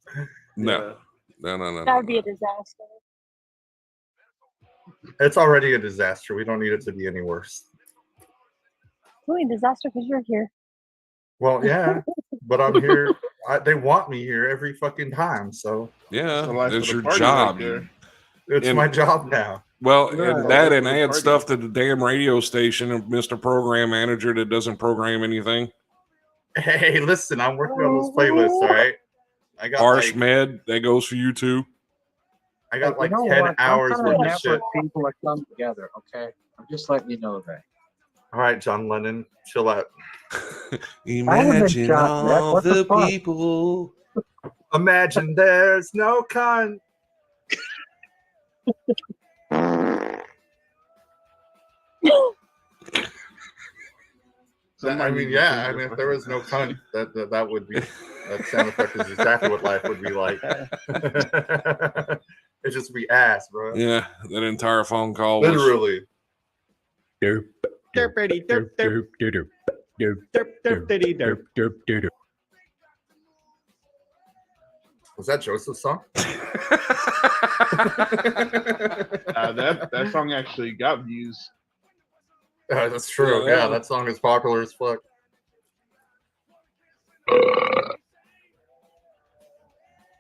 No, no. That would be a disaster. It's already a disaster. We don't need it to be any worse. It's really a disaster because you're here. Well, yeah, but I'm here. They want me here every fucking time, so Yeah, the life of that's the your party job. right there. it's And- my job now. Well, Right. and that and That's the add party. stuff to the damn radio station of Mr. Program Manager that doesn't program anything. Hey, listen, I'm working on this playlist. All right, I got Arsh like, Med, that goes for you too. I got like You know 10 what? hours Sometimes worth of shit. network people are come together. Okay, I'm just letting you know that. All right, John Lennon, chill out. Imagine shot, Jack. all What the the fuck? people. Imagine there's no con. I mean, yeah. I mean, if there was no cunt, that would be that sound effect is exactly what life would be like. It'd just be ass, bro. Yeah, that entire phone call was Literally. Was that Joseph's song? That song actually got views. That's true. Yeah. Yeah, that song is popular as fuck.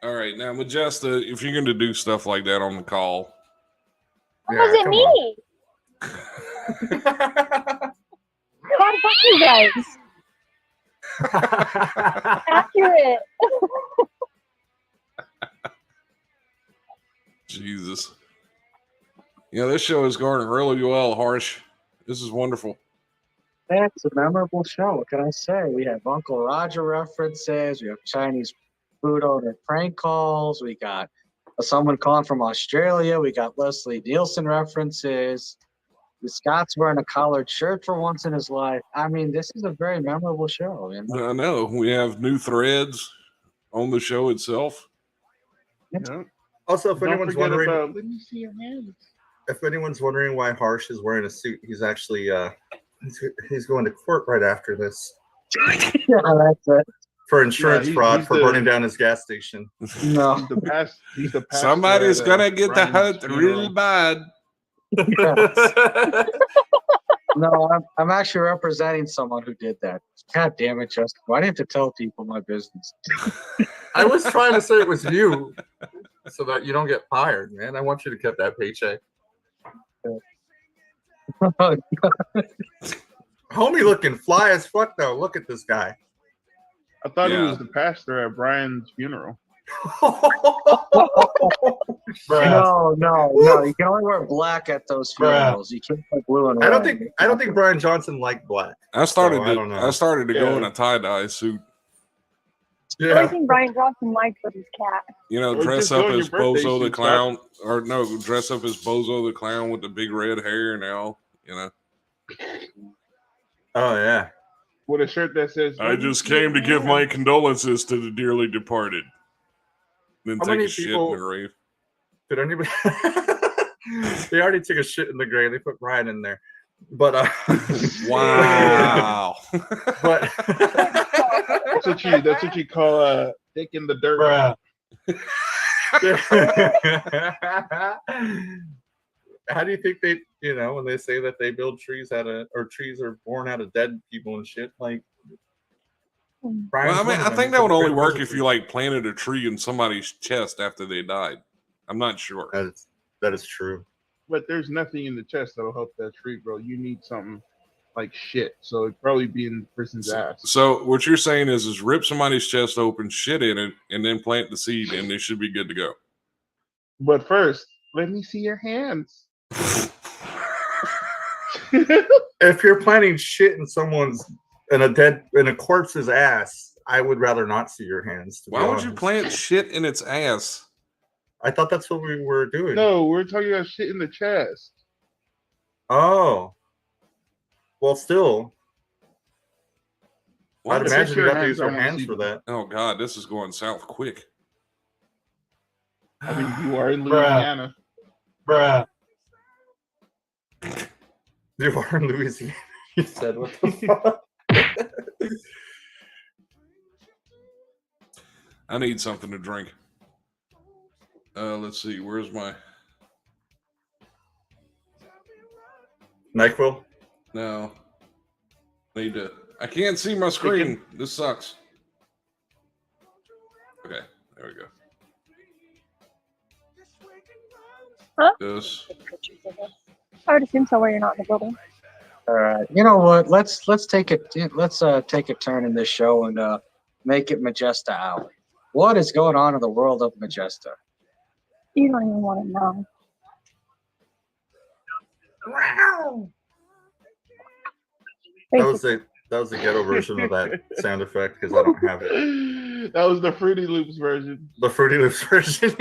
all right. Now, Majesta, if you're going to do stuff like that on the call, That Yeah, wasn't come me. on. God Fuck you guys. Accurate. Jesus. Yeah, this show is going really well, Harsh. This is wonderful. It's a memorable show. What can I say? We have Uncle Roger references. We have Chinese food order prank calls. We got someone calling from Australia. We got Leslie Nielsen references. Scott's wearing a collared shirt for once in his life. I mean, this is a very memorable show. You know? I know. We have new threads on the show itself. Yeah. Also, if Don't anyone's forget wondering, about, let me see your hands. if anyone's wondering why Harsh is wearing a suit, he's actually he's going to court right after this Yeah, that's it. for insurance Yeah, fraud he's for burning down his gas station. No. He's the past. He's the pastor Somebody's at, gonna get the Brian's hurt real funeral. bad. No, I'm actually representing someone who did that. God damn it, Justin. Why do you have to tell people my business? I was trying to say it was you so that you don't get fired, man. I want you to get that paycheck. Homie looking fly as fuck, though. Look at this guy. I thought he Yeah. was the pastor at Brian's funeral. No. You can only wear black at those funerals. You can't wear blue and red. I don't think Brian Johnson liked black. I started So, I don't know. to go Yeah. in a tie-dye suit. The only thing Brian Johnson liked was his cat. You know, Or dress just up go in as your birthday Bozo the suit, Clown. Or no, dress up as Bozo the Clown with the big red hair now. You know. Oh yeah. With a shirt that says, I just came to give my condolences to the dearly departed. Then How take many a shit in people- the grave. Did anybody? They already took a shit in the grave. They put Brian in there, but Wow. but that's what you call dick in the dirt. How do you think they, when they say that they build trees trees are born out of dead people and shit, like? Brian's Well, I mean, one of I them. think He's that would a only great work presence. if you like planted a tree in somebody's chest after they died. I'm not sure. That is true. But there's nothing in the chest that'll help that tree grow. You need something like shit. So it'd probably be in the person's ass. So what you're saying is rip somebody's chest open, shit in it, and then plant the seed, and they should be good to go. But first, let me see your hands. If you're planting shit in in a corpse's ass, I would rather not see your hands. To be Why would you honest. plant shit in its ass? I thought that's what we were doing. No, we're talking about shit in the chest. Oh. Well, still. What? I'd imagine you your have to use hands, I your wanna hands see for them. that. Oh God, this is going south quick. I mean, you are in Louisiana. Bruh. You are in Louisiana. You said what the fuck? I need something to drink. Let's see. Where's my NyQuil? no? Need to. I can't see my screen. This sucks. Okay, there we go. Huh? This. I would assume so where you're not in the building. All right. You know what? Let's take a take a turn in this show and make it Majesta Hour. What is going on in the world of Majesta? You don't even want to know. That was the ghetto version of that sound effect because I don't have it. That was the Fruity Loops version. The Fruity Loops version.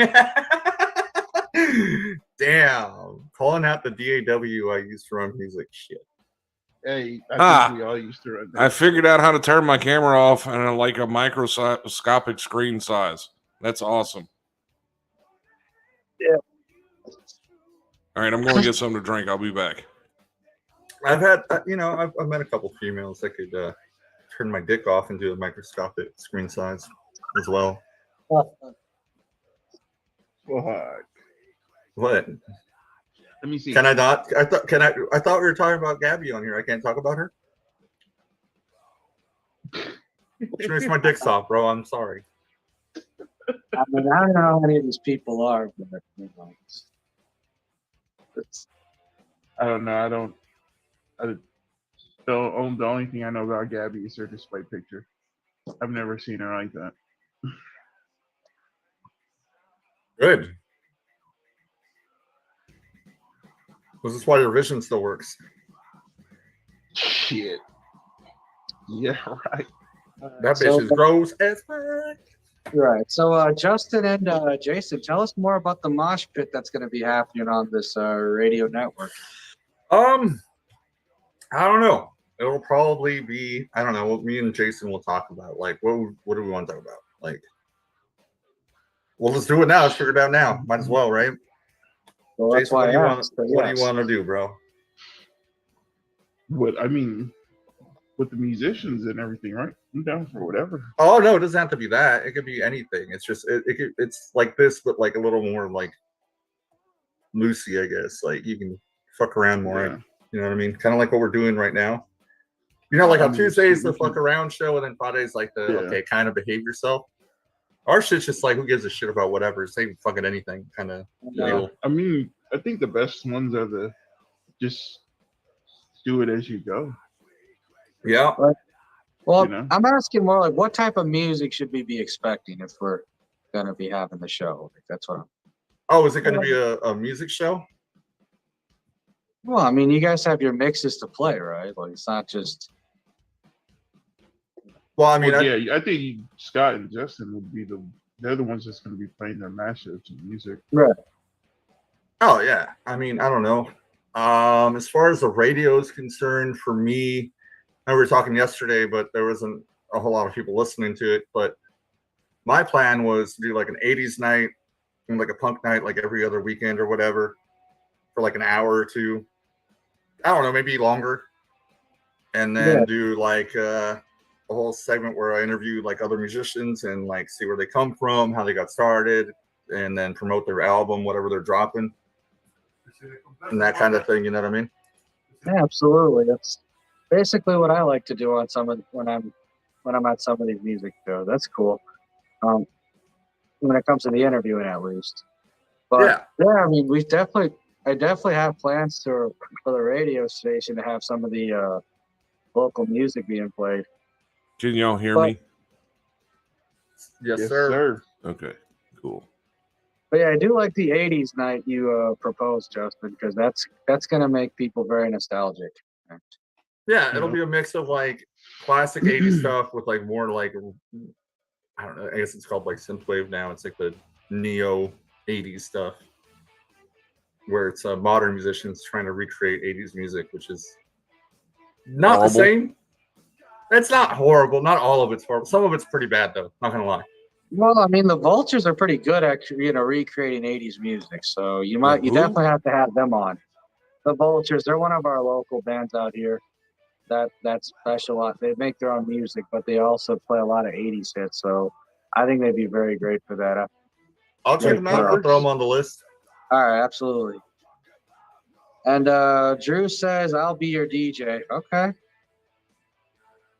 Damn. Calling out the DAW I used to run music. Shit. Hey, I think we all used to run that. I figured out how to turn my camera off and I like a microscopic screen size. That's awesome. Yeah. All right, I'm going to get something to drink. I'll be back. I've had, I've met a couple females that could turn my dick off and do a microscopic screen size as well. Fuck. What? Let me see. Can I not? I thought we were talking about Gabby on here. I can't talk about her. She makes my dick soft, bro. I'm sorry. I mean, I don't know how many of these people are, but I don't know. The only thing I know about Gabby is her display picture. I've never seen her like that. Good. This is why your vision still works. Shit. Yeah, right. That bitch is gross as fuck. Right. So, Justin and Jason, tell us more about the mosh pit that's going to be happening on this radio network. I don't know. It'll probably be, I don't know, what me and Jason will talk about. Like, what do we want to talk about? Like, well, let's do it now. Let's figure it out now. Might as well, right? Well, that's Jason, why what do I you asked, want to do, bro? What I mean, with the musicians and everything, right? I'm down for whatever. Oh no, it doesn't have to be that. It could be anything. It's just it's like this, but like a little more like loosey, I guess. Like you can fuck around more. Yeah. You know what I mean? Kind of like what we're doing right now. You know, like on mean, Tuesdays the we can- fuck around show, and then Friday's like the Yeah. okay, kind of behave yourself. Our shit's just like who gives a shit about whatever, say fucking anything kind of deal. I mean, I think the best ones are the just do it as you go. Yeah. Well, You know? I'm asking more like what type of music should we be expecting if we're going to be having the show? Like, that's what I'm. Oh, is it going to be a music show? Well, I mean, you guys have your mixes to play, right? Like, it's not just. Well, I mean, Well, yeah, I think Scott and Justin would be they're the ones that's going to be playing their mashups of music. Right. Oh yeah. I mean, I don't know. As far as the radio is concerned, for me, I know we were talking yesterday, but there wasn't a whole lot of people listening to it. But my plan was to do like an 80s night and like a punk night, like every other weekend or whatever, for like an hour or two. I don't know, maybe longer. And then do like a whole segment where I interview like other musicians and like see where they come from, how they got started, and then promote their album, whatever they're dropping, and that kind of thing. You know what I mean? Yeah, absolutely. That's basically what I like to do on when I'm at some of these music shows. That's cool. When it comes to the interviewing, at least. But yeah, I mean, I definitely have plans for the radio station to have some of the local music being played. Can y'all hear me? Yes, sir. Okay, cool. But yeah, I do like the 80s night you proposed, Justin, because that's going to make people very nostalgic. Yeah, it'll be a mix of like classic 80s stuff with like more like, I don't know, I guess it's called like synthwave now. It's like the neo 80s stuff where it's modern musicians trying to recreate 80s music, which is not the same. It's not horrible. Not all of it's horrible. Some of it's pretty bad though. Not gonna lie. Well, I mean, the Vultures are pretty good at recreating 80s music, so you definitely have to have them on. The Vultures, they're one of our local bands out here that's special. They make their own music, but they also play a lot of 80s hits, so I think they'd be very great for that. I'll check them out. I'll throw them on the list. All right, absolutely. And Drew says, I'll be your DJ. Okay.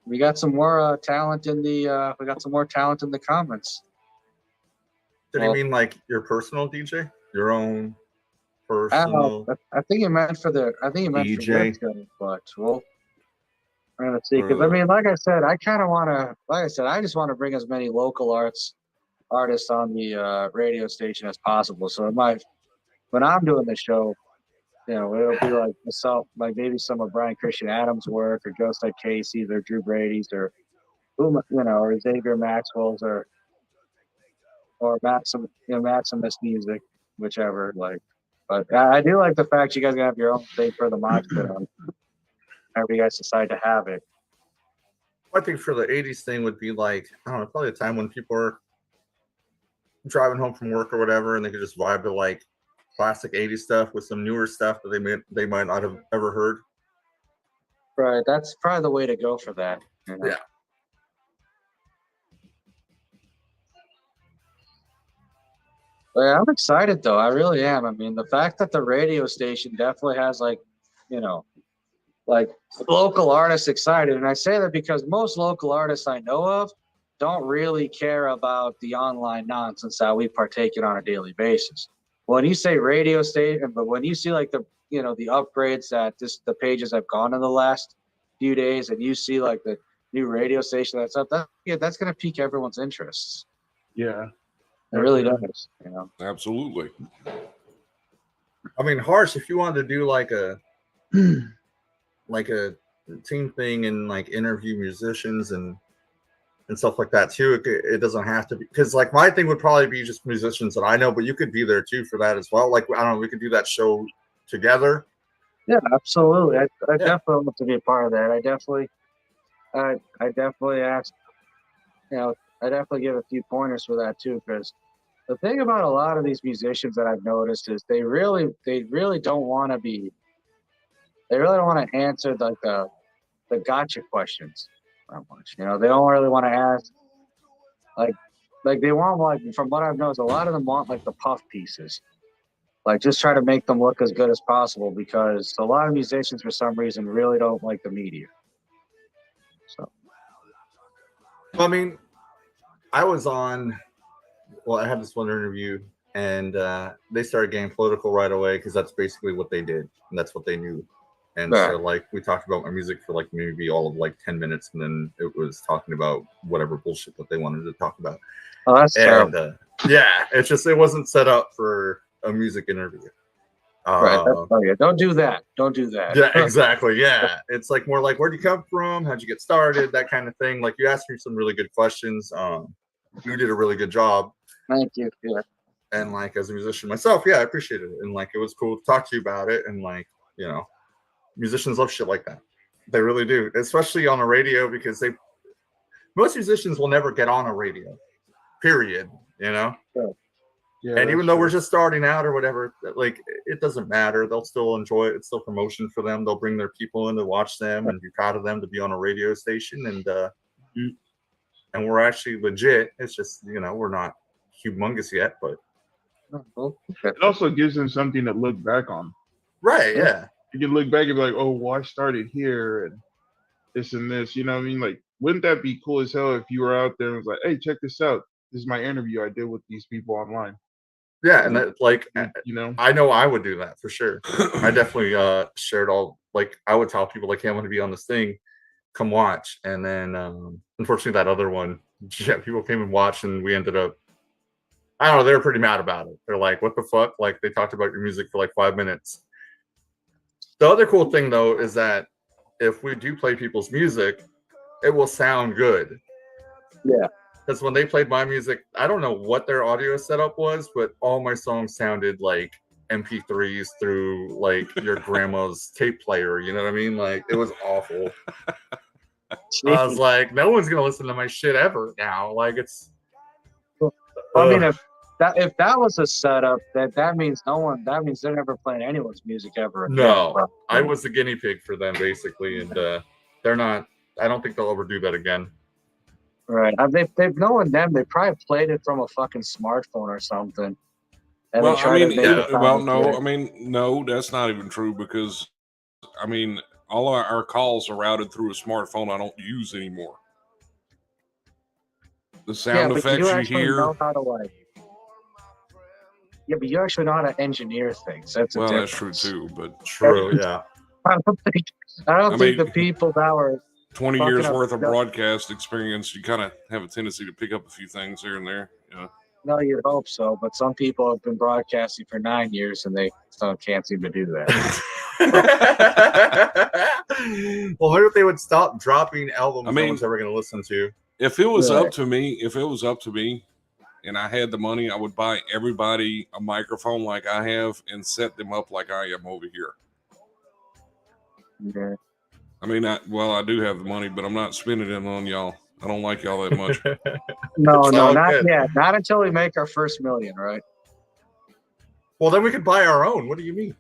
We got some more talent in the comments. Did you mean like your personal DJ? Your own personal? I think you meant for DJ. But we're gonna see. Because I mean, like I said, I just want to bring as many local artists on the radio station as possible. So when I'm doing the show, it'll be like myself, like maybe some of Brian Christian Adams' work, or Joe Side Casey's, or Drew Brady's, or or Xavier Maxwell's, or Maximus music, whichever. Like, but I do like the fact you guys have your own thing for the mosh pit on. Whenever you guys decide to have it. I think for the 80s thing would be like, I don't know, probably a time when people are driving home from work or whatever, and they could just vibe to like classic 80s stuff with some newer stuff that they might not have ever heard. Right, that's probably the way to go for that. Yeah. I'm excited though. I really am. I mean, the fact that the radio station definitely has like local artists excited. And I say that because most local artists I know of don't really care about the online nonsense that we partake in on a daily basis. When you say radio station, but when you see like the upgrades that the pages have gone in the last few days and you see like the new radio station that's up, that's going to pique everyone's interests. Yeah. It really does. You know? Absolutely. I mean, Harsh, if you wanted to do like a team thing and like interview musicians and stuff like that too, it doesn't have to be, because like my thing would probably be just musicians that I know, but you could be there too for that as well. Like, I don't know, we could do that show together. Yeah, absolutely. I definitely want to be a part of that. I definitely ask, you know, I definitely give a few pointers for that too, because the thing about a lot of these musicians that I've noticed is they really don't want to answer like the gotcha questions that much. You know, they don't really want to ask like they want, like, from what I've noticed, a lot of them want like the puff pieces. Like, just try to make them look as good as possible, because a lot of musicians for some reason really don't like the media. So I mean, I had this one interview and they started getting political right away because that's basically what they did and that's what they knew. And right. So like we talked about my music for like maybe all of like 10 minutes, and then it was talking about whatever bullshit that they wanted to talk about. Oh, that's terrible. Yeah, it's just, it wasn't set up for a music interview. Right. Don't do that. Don't do that. Yeah, exactly. Yeah. It's like more like, where'd you come from? How'd you get started? That kind of thing. Like, you asked me some really good questions. You did a really good job. Thank you. Yeah. And like, as a musician myself, yeah, I appreciated it. And like, it was cool to talk to you about it. And like, you know, musicians love shit like that. They really do, especially on a radio, because most musicians will never get on a radio, period, you know? Sure. Yeah, and even though we're just starting out or whatever, like, it doesn't matter. They'll still enjoy it. It's still promotion for them. They'll bring their people in to watch them and be proud of them to be on a radio station. And we're actually legit. It's just, you know, we're not humongous yet, but it also gives them something to look back on. Right, yeah. You can look back and be like, oh, well, I started here and this and this. You know what I mean? Like, wouldn't that be cool as hell if you were out there and was like, hey, check this out. This is my interview I did with these people online. Yeah, and that, like, you know, I know I would do that for sure. I definitely shared all, like, I would tell people, like, hey, I'm going to be on this thing, come watch. And then unfortunately that other one, yeah, people came and watched, and we ended up, I don't know, they were pretty mad about it. They're like, what the fuck? Like, they talked about your music for like 5 minutes. The other cool thing though is that if we do play people's music, it will sound good. Yeah. Because when they played my music, I don't know what their audio setup was, but all my songs sounded like MP3s through like your grandma's tape player. You know what I mean? Like, it was awful. I was like, no one's gonna listen to my shit ever now. Like, it's. I mean, if that was a setup, that means they're never playing anyone's music ever again. No, I was the guinea pig for them basically, and they're not. I don't think they'll ever do that again. Right. They've known them. They probably played it from a fucking smartphone or something. And Well, I mean, no. No, that's not even true, because, I mean, all our calls are routed through a smartphone I don't use anymore. The sound effects you hear. Know how to, like, yeah, but you actually know how to engineer things. That's true too. But true, yeah. I don't think the people that were 20 years worth of broadcast experience, you kind of have a tendency to pick up a few things here and there. Yeah. No, you'd hope so, but some people have been broadcasting for 9 years and they still can't seem to do that. Well, maybe if they would stop dropping albums no one's ever going to listen to. If it was up to me, and I had the money, I would buy everybody a microphone like I have and set them up like I am over here. Yeah. I mean, I do have the money, but I'm not spending it on y'all. I don't like y'all that much. No, not yet. Not until we make our first million, right? Well, then we could buy our own. What do you mean?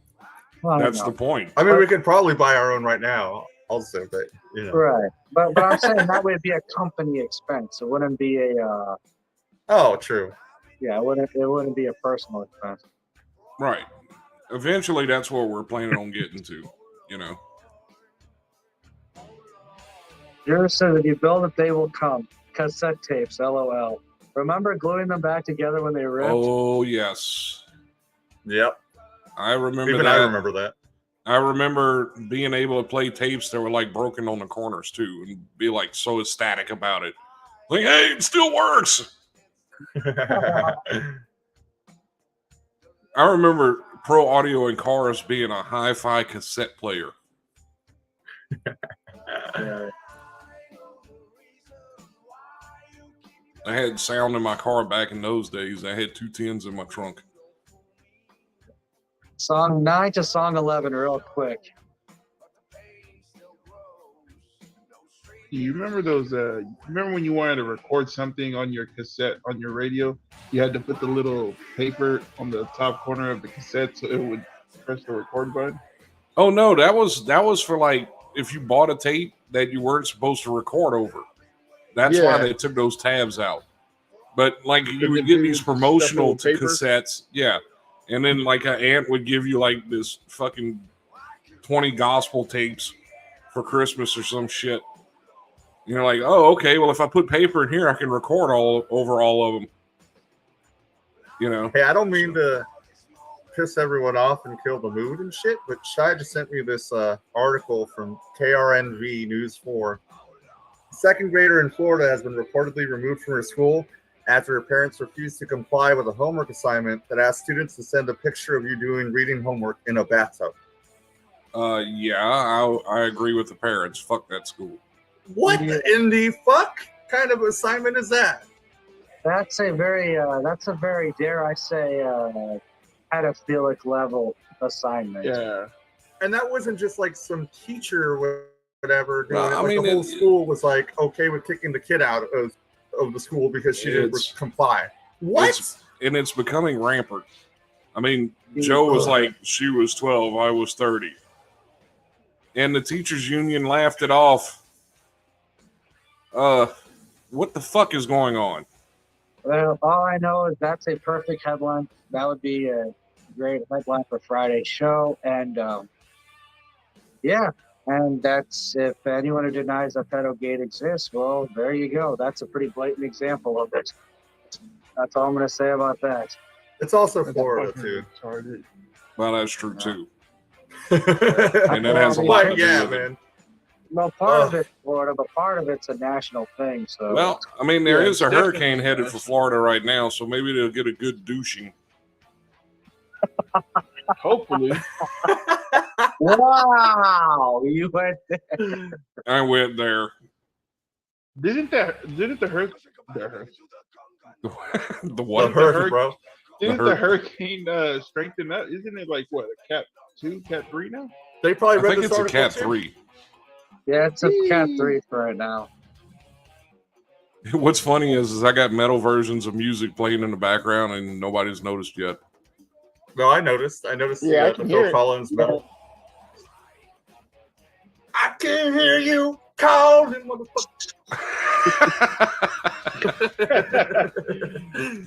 Well, that's the point. I mean, we could probably buy our own right now. Also, but you know. Right. But I'm saying that would be a company expense. It wouldn't be a. Oh, true. Yeah, it wouldn't be a personal expense. Right. Eventually, that's what we're planning on getting to. You know. Drew says, if you build it, they will come. Cassette tapes, LOL. Remember gluing them back together when they ripped? Oh, yes. Yep. I remember Even that. I remember that. I remember being able to play tapes that were like broken on the corners too, and be like so ecstatic about it. Like, hey, it still works. I remember Pro Audio in cars being a hi-fi cassette player. I had sound in my car back in those days. I had 210s in my trunk. Song 9 to song 11 real quick. Do you remember those? Remember when you wanted to record something on your cassette on your radio? You had to put the little paper on the top corner of the cassette so it would press the record button. Oh no, that was for like if you bought a tape that you weren't supposed to record over. That's why they took those tabs out. But like you would get these promotional cassettes, yeah, and then like an aunt would give you like this fucking 20 gospel tapes for Christmas or some shit. You're like, oh, okay. Well, if I put paper in here, I can record all of them. You know. Hey, I don't mean to piss everyone off and kill the mood and shit, but Shai just sent me this article from KRNV News 4. A second grader in Florida has been reportedly removed from her school after her parents refused to comply with a homework assignment that asked students to send a picture of you doing reading homework in a bathtub. Yeah, I agree with the parents. Fuck that school. What in the fuck kind of assignment is that? That's a very, dare I say, pedophilic level assignment. Yeah. And that wasn't just like some teacher or whatever doing it. I Like mean, the whole school was like okay with kicking the kid out of the school because she didn't comply. What? It's becoming rampant. I mean, Joe was like, she was 12, I was 30. And the teachers union laughed it off. What the fuck is going on? Well, all I know is that's a perfect headline. That would be a great headline for Friday's show. And yeah, and that's if anyone who denies that pedogate exists, well, there you go. That's a pretty blatant example of it. That's all I'm going to say about that. It's also Florida, too. Well, that's true, too. And that has a lot to do with it. Well, part of it's Florida, but part of it's a national thing. So, well, I mean, there is a hurricane headed for Florida right now, so maybe they'll get a good douching. Hopefully. Wow, you went there. I went there. Didn't the hurricane the what? Bro. Didn't the hurricane strengthen up? Isn't it like what, a Cat 2, Cat 3 now? They probably read I think this it's a article Cat too. 3. Yeah, it's a Cat 3 for right now. What's funny is I got metal versions of music playing in the background and nobody's noticed yet. No, I noticed. I noticed Yeah, I the can Phil hear it. Collins metal. I can hear you calling, motherfucker.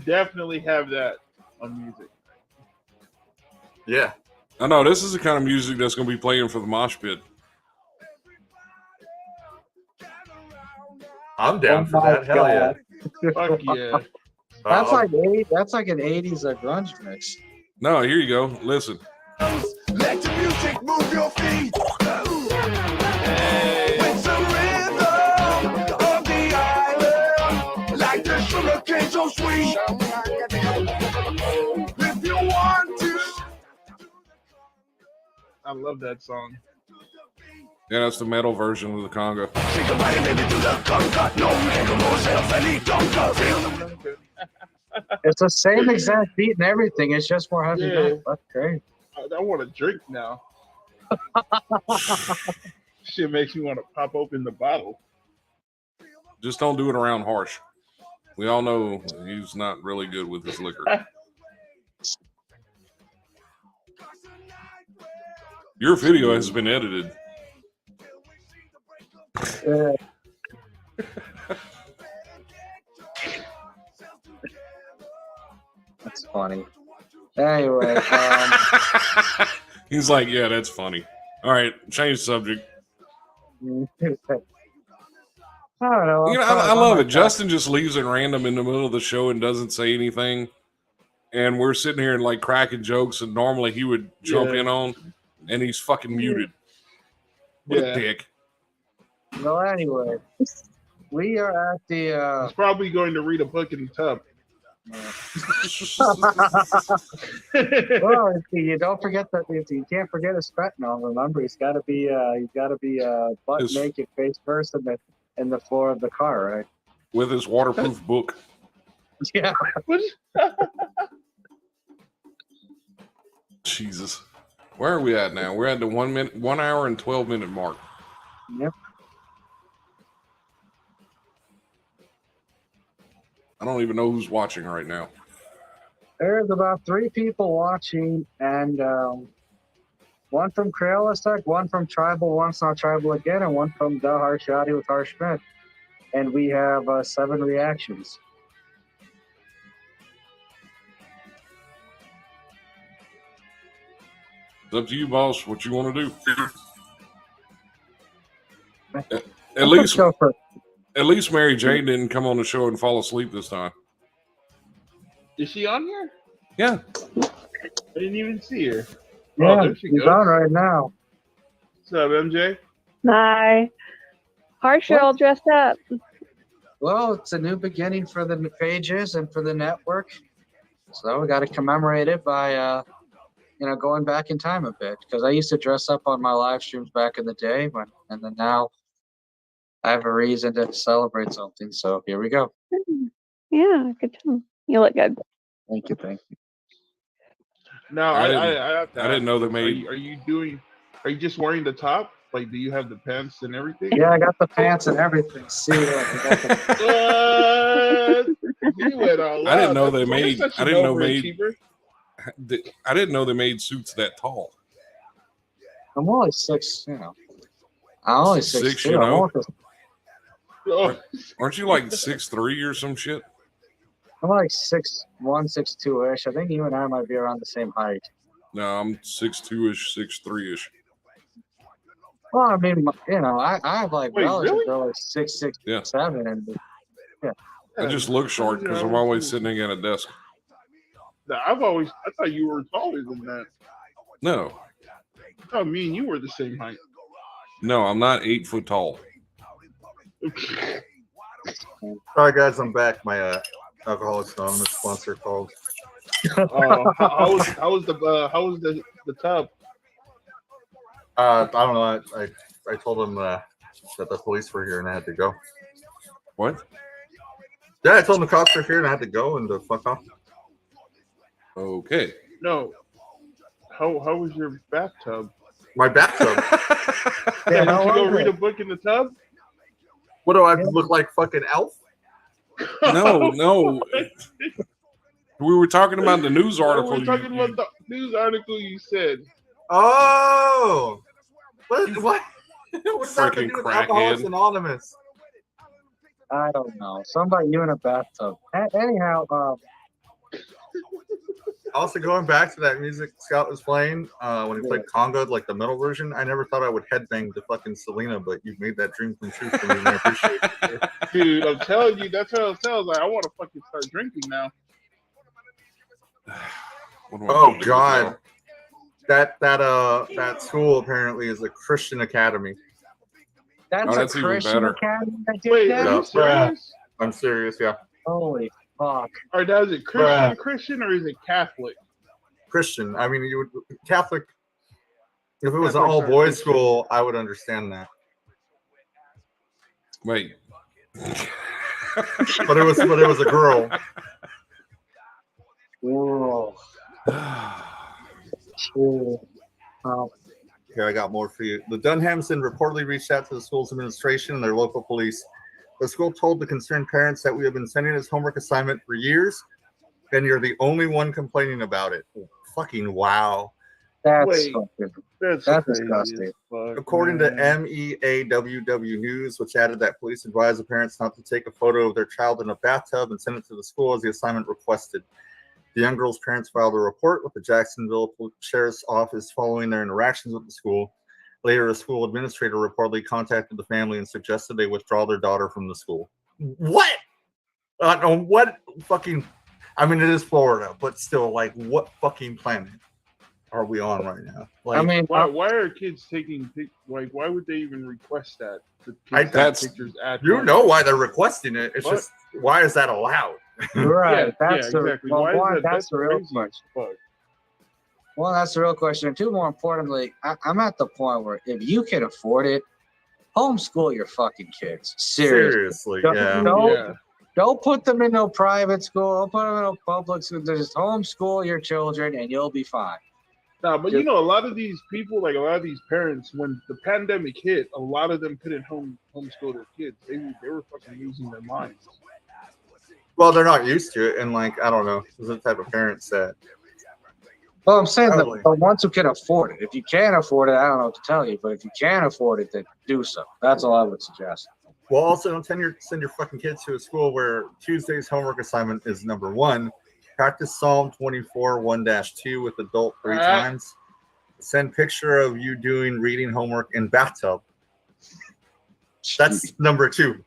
Definitely have that on music. Yeah. I know this is the kind of music that's going to be playing for the mosh pit. I'm down for that. Hell yeah. Fuck yeah. That's like an 80s grunge mix. No, here you go. Listen. Let the music move your feet. With the rhythm of the island, like the sugar cane so sweet. If you want to. I love that song. Yeah, that's the metal version of the conga. It's the same exact beat and everything. It's just more heavy. Yeah. That's great. I want to drink now. Shit makes me want to pop open the bottle. Just don't do it around Harsh. We all know he's not really good with his liquor. Your video has been edited. That's funny. Anyway, he's like, yeah, that's funny. All right, change subject. I don't know. You know, I love it. Justin just leaves it random in the middle of the show and doesn't say anything. And we're sitting here and like cracking jokes, and normally he would jump in on. And he's fucking muted. What a dick. Well, anyway, we are at the. He's probably going to read a book in the tub. Well, you don't forget that you can't forget his fentanyl. Remember, he's got to be butt naked, face first, in the floor of the car, right? With his waterproof book. Yeah. Jesus. Where are we at now? We're at the 1 hour and 12-minute mark. Yep. I don't even know who's watching right now. There's about 3 people watching, and one from CrayolaSecs, one from Tribal, one's not Tribal again, and one from the Harshati with Harsh Schmidt. And we have 7 reactions. It's up to you, boss, what you want to do. At least Mary Jane didn't come on the show and fall asleep this time. Is she on here? Yeah. I didn't even see her. Yeah, there she she's goes. on right now. What's up, MJ? Hi. Harsh, all dressed up. Well, it's a new beginning for the pages and for the network. So we got to commemorate it by, going back in time a bit. Because I used to dress up on my live streams back in the day, and then now I have a reason to celebrate something. So here we go. Yeah, good job. You look good. Thank you. No, I didn't know they made. Are you just wearing the top? Like, do you have the pants and everything? Yeah, I got the pants and everything. See, look, I didn't know they made. I didn't know they made suits that tall. I'm only 6. I'm only 6'2". You know? Aren't you like 6'3" or some shit? I'm like 6'1", 6'2" ish. I think you and I might be around the same height. No, I'm 6'2" ish, 6'3" ish. Well, I mean, I have like relatives that are like 6'6", Yeah. 7", and yeah. I just look short because I'm always sitting at a desk. I thought you were taller than that. No. I thought me and you were the same height. No, I'm not 8 foot tall. All right, guys, I'm back. My Alcoholics Anonymous sponsor called. How was the tub? I don't know. I told them that the police were here and I had to go. What? Yeah, I told them the cops were here and I had to go and fuck off. Okay. No. How was your bathtub? My bathtub. Did you go read a book in the tub? What do I look like, fucking Elf? No. We were talking about the news article. We were talking about the news article you said. Oh. What does that have to do with Freaking Alcoholics crackhead. Anonymous? I don't know. Somebody you in a bathtub. Anyhow, Also, going back to that music Scott was playing when he played Congo, like the metal version, I never thought I would headbang to fucking Selena, but you've made that dream come true for me, and I appreciate it. Dude, I'm telling you, that's how it sounds like. I want to fucking start drinking now. Oh God, that school apparently is a Christian academy. That's a Christian academy that did Wait, that? are you serious? I'm serious, yeah. Holy fuck. Or now is it Christian or is it Catholic? Christian. I mean, you would Catholic. If it was an all boys school, I would understand that. Wait. but it was a girl. Whoa. Here, I got more for you. The Dunhamson reportedly reached out to the school's administration and their local police. The school told the concerned parents that we have been sending this homework assignment for years, and you're the only one complaining about it. Fucking wow. That's disgusting. According to MEAWW News, which added that police advised the parents not to take a photo of their child in a bathtub and send it to the school as the assignment requested. The young girl's parents filed a report with the Jacksonville Sheriff's Office following their interactions with the school. Later, a school administrator reportedly contacted the family and suggested they withdraw their daughter from the school. What? What fucking... I mean, it is Florida, but still, like, what fucking planet? are we on right now? I mean, why are kids taking why would they even request that? The kids that's- take pictures at you home? know why they're requesting it. It's What? just why is that allowed? right. Yeah, That's the exactly. well, Why one, is that? that's the real crazy as question. fuck. Well, that's the real question. And two, more importantly, I'm at the point where if you can afford it, homeschool your fucking kids. Seriously. yeah. Don't put them in no private school. Don't put them in no public school. Just homeschool your children and you'll be fine. No, but you know, a lot of these people, like a lot of these parents, when the pandemic hit, a lot of them couldn't homeschool their kids. They were fucking losing their minds. Well, they're not used to it, and like I don't know, there's the type of parents that. Well, I'm saying Probably. the ones who can afford it. If you can't afford it, I don't know what to tell you. But if you can afford it, then do so. That's all I would suggest. Well, also don't send your fucking kids to a school where Tuesday's homework assignment is number 1. Practice Psalm 24 1-2 with adult 3 times. Send picture of you doing reading homework in bathtub. That's number 2.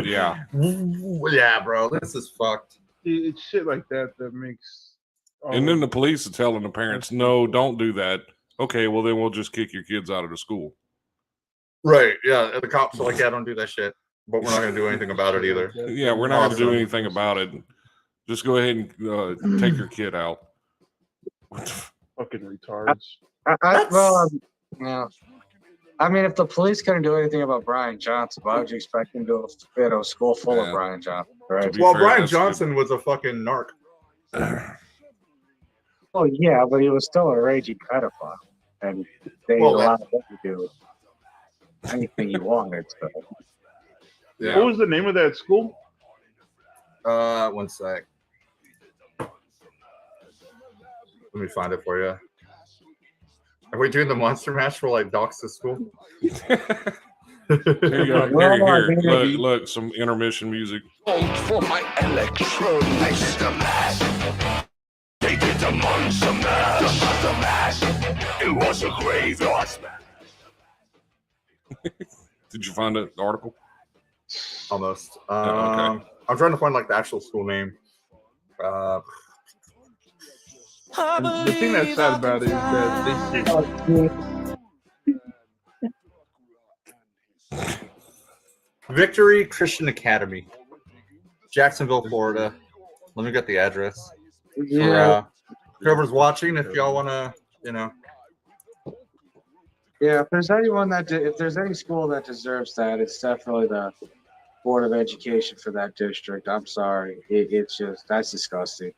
Yeah. Yeah, bro. This is fucked. It's shit like that makes. And then the police are telling the parents, no, don't do that. Okay, well, then we'll just kick your kids out of the school. Right. Yeah. And the cops are like, yeah, don't do that shit. But we're not going to do anything about it either. Yeah, we're not going to do anything about it. Just go ahead and take your kid out. Fucking retards. Yeah. I mean, if the police couldn't do anything about Brian Johnson, why would you expect them to go to a school full of Brian Johnson? Right? Well, Brian Johnson was a fucking narc. Oh yeah, but he was still a raging pedophile, and they allowed him to do anything he wanted. So. Yeah. What was the name of that school? 1 sec. Let me find it for you. Are we doing the monster match for like docs to school? Here you go. Here. Look, some intermission music. For my electrolytes, the mass. They did the monster mash. The monster mash. It was a graveyard smash. Did you find the article? Almost. Okay. I'm trying to find like the actual school name. The thing that's sad about it is that Victory Christian Academy, Jacksonville, Florida. Let me get the address. Yeah. For, whoever's watching, if y'all want to, Yeah, if there's anyone if there's any school that deserves that, it's definitely the Board of Education for that district. I'm sorry. It's just, that's disgusting.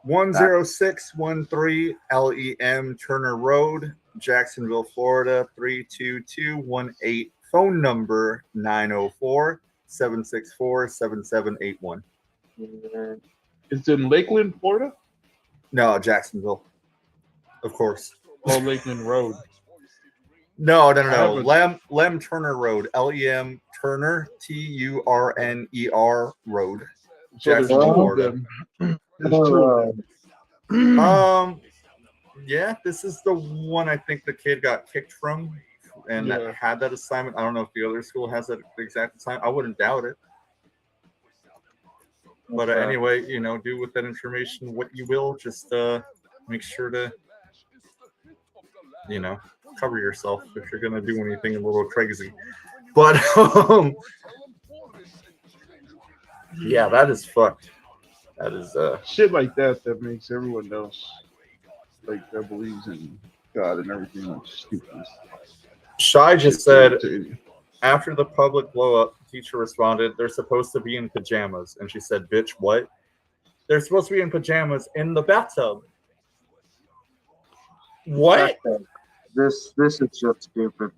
10613 LEM Turner Road, Jacksonville, Florida, 32218. Phone number 904-764-7781. it's in Lakeland, Florida. No, Jacksonville. Of course. Oh, Lakeland Road. No. Lem Turner Road. LEM Turner, TURNER Road. Jacksonville, Florida. Yeah, this is the one I think the kid got kicked from and that had that assignment. I don't know if the other school has that exact assignment. I wouldn't doubt it. But anyway, do with that information what you will. Just make sure to, cover yourself if you're going to do anything a little crazy. But, yeah, that is fucked. That is shit like that makes everyone else like that believes in God and everything like stupid. Shy just said after the public blow up, the teacher responded, "They're supposed to be in pajamas." And she said, "Bitch, what? They're supposed to be in pajamas in the bathtub." What? This is just stupid.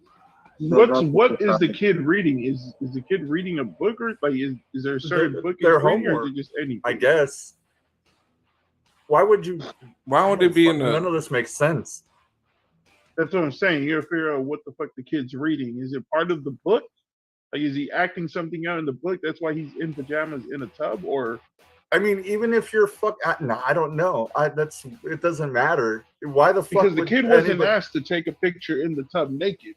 What is the kid reading? Is the kid reading a book or like is there a certain book their he's reading, or homework? is it just anything? I guess. Why would it be in the... None of this makes sense. That's what I'm saying. You gotta figure out what the fuck the kid's reading. Is it part of the book? Like, is he acting something out in the book? That's why he's in pajamas in a tub, or? I mean, even if you're no, I don't know. It doesn't matter. Why the fuck? Because the kid wasn't asked to take a picture in the tub naked.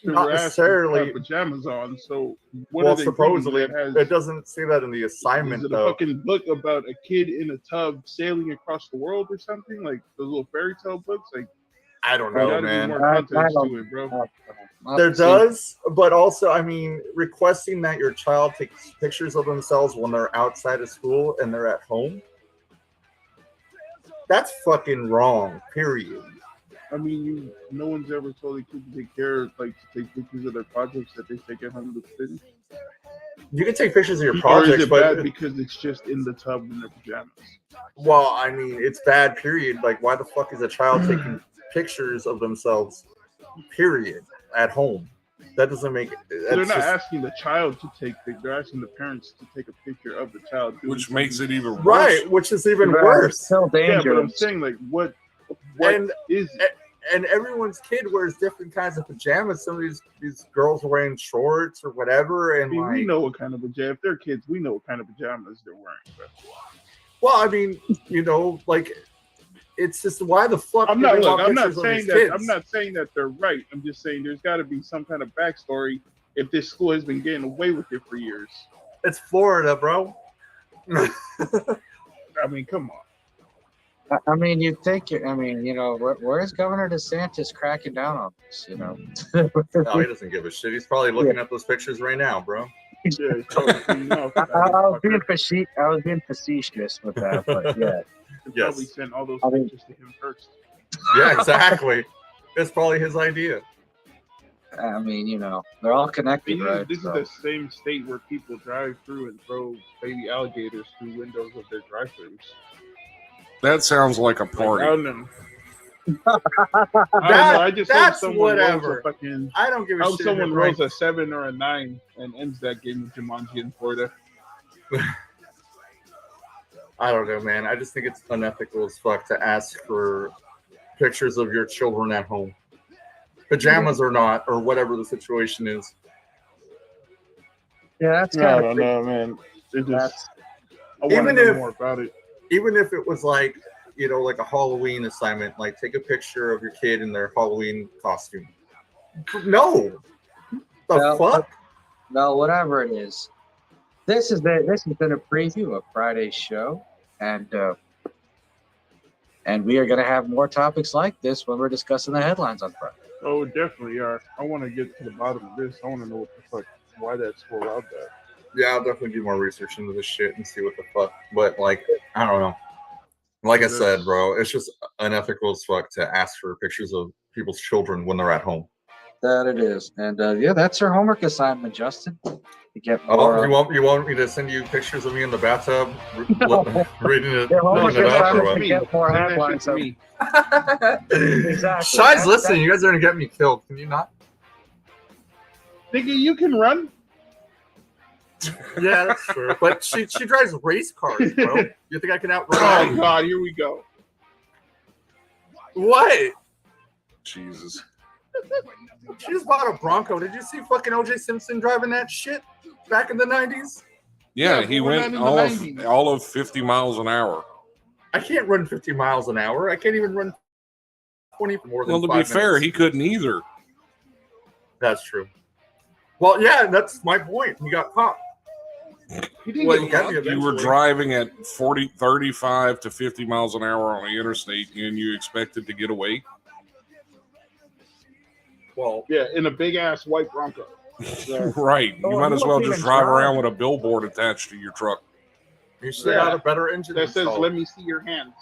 not We're asked to necessarily. have pajamas on. So what Well, are they supposedly, doing that has? it doesn't say that in the assignment Is it a though. fucking book about a kid in a tub sailing across the world or something? Like those little fairy tale books? Like, I don't there know, gotta be man. more context to it, bro. There does, but also, I mean, requesting that your child takes pictures of themselves when they're outside of school and they're at home, that's fucking wrong, period. I mean, no one's ever told a kid to take care, like to take pictures of their projects that they take at home to finish. You can take pictures of your Or is projects, it but bad because it's just in the tub in their pajamas? well, I mean, it's bad, period. Like, why the fuck is a child taking pictures of themselves, period, at home? That doesn't make. They're not asking the child to take pictures. They're asking the parents to take a picture of the child. Which makes it even worse. Right, which is even worse. Still Yeah, dangerous. but I'm saying, like, what And is it? and everyone's kid wears different kinds of pajamas. Some of these girls are wearing shorts or whatever, I and mean, like, we know what kind of pajamas. If they're kids, we know what kind of pajamas they're wearing. But well, I mean, you know, like, it's just why the fuck? I'm do not. they Look, want I'm not pictures of saying these that. kids? I'm not saying that they're right. I'm just saying there's got to be some kind of backstory. If this school has been getting away with it for years, It's Florida, bro. I mean, come on. I mean, you'd think. I mean, you know, where's Governor DeSantis cracking down on this? You know. No, he doesn't give a shit. He's probably looking at those pictures right now, bro. Yeah, he's probably cleaning up. I was being facetious with that, but yeah. He probably sent all those I mean- pictures to him first. Yeah, exactly. It's probably his idea. I mean, you know, they're all connected, right? This So- is the same state where people drive through and throw baby alligators through windows of their drive-thrus. That sounds like a Like, party. I don't know. I don't know. I just hope That's someone whatever. rolls a fucking. I don't give a I hope shit. someone if it rolls ranks- a 7 or a 9 and ends that game with Jumanji in Florida. I don't know, man. I just think it's unethical as fuck to ask for pictures of your children at home, pajamas or not, or whatever the situation is. Yeah, that's I kind don't of know, man. It that's just. I want to Even know if- more about it. Even if it was like, you know, like a Halloween assignment, like take a picture of your kid in their Halloween costume. No, the No, fuck. no, whatever it is. This has been a preview of Friday's show, and we are going to have more topics like this when we're discussing the headlines on Friday. Oh, definitely are. I want to get to the bottom of this. I want to know what the fuck, why that's so allowed that. Yeah, I'll definitely do more research into this shit and see what the fuck. But like, I don't know. Like I said, bro, it's just unethical as fuck to ask for pictures of people's children when they're at home. That it is, and yeah, that's your homework assignment, Justin. To get Oh, more. you want me to send you pictures of me in the bathtub reading it, Your homework reading it up, or assignment what? to get more Send that headlines. shit to Of, me. exactly. Shine's listening. You guys are gonna get me killed. Can you not? Nigga, you can run. Yeah, that's true. But she drives race cars, bro. You think I can outrun Oh her? God, here we go. What? Jesus. She just bought a Bronco. Did you see fucking OJ Simpson driving that shit back in the 90s? Yeah, Yeah, he but we're went not in the 90s. all of 50 miles an hour. I can't run 50 miles an hour. I can't even run 20 for more than Well, to 5 be fair, minutes. he couldn't either. That's true. Well, yeah, that's my point. He got caught. He didn't Well, get he got caught. me You were eventually. driving at 35 to 50 miles an hour on the interstate, and you expected to get away. Well, Yeah, in a big ass white Bronco. Right. You Oh, might he as well wasn't just even drive driving. around with a billboard attached to your truck. you should have got a better engine. That says, installed. "Let me see your hands."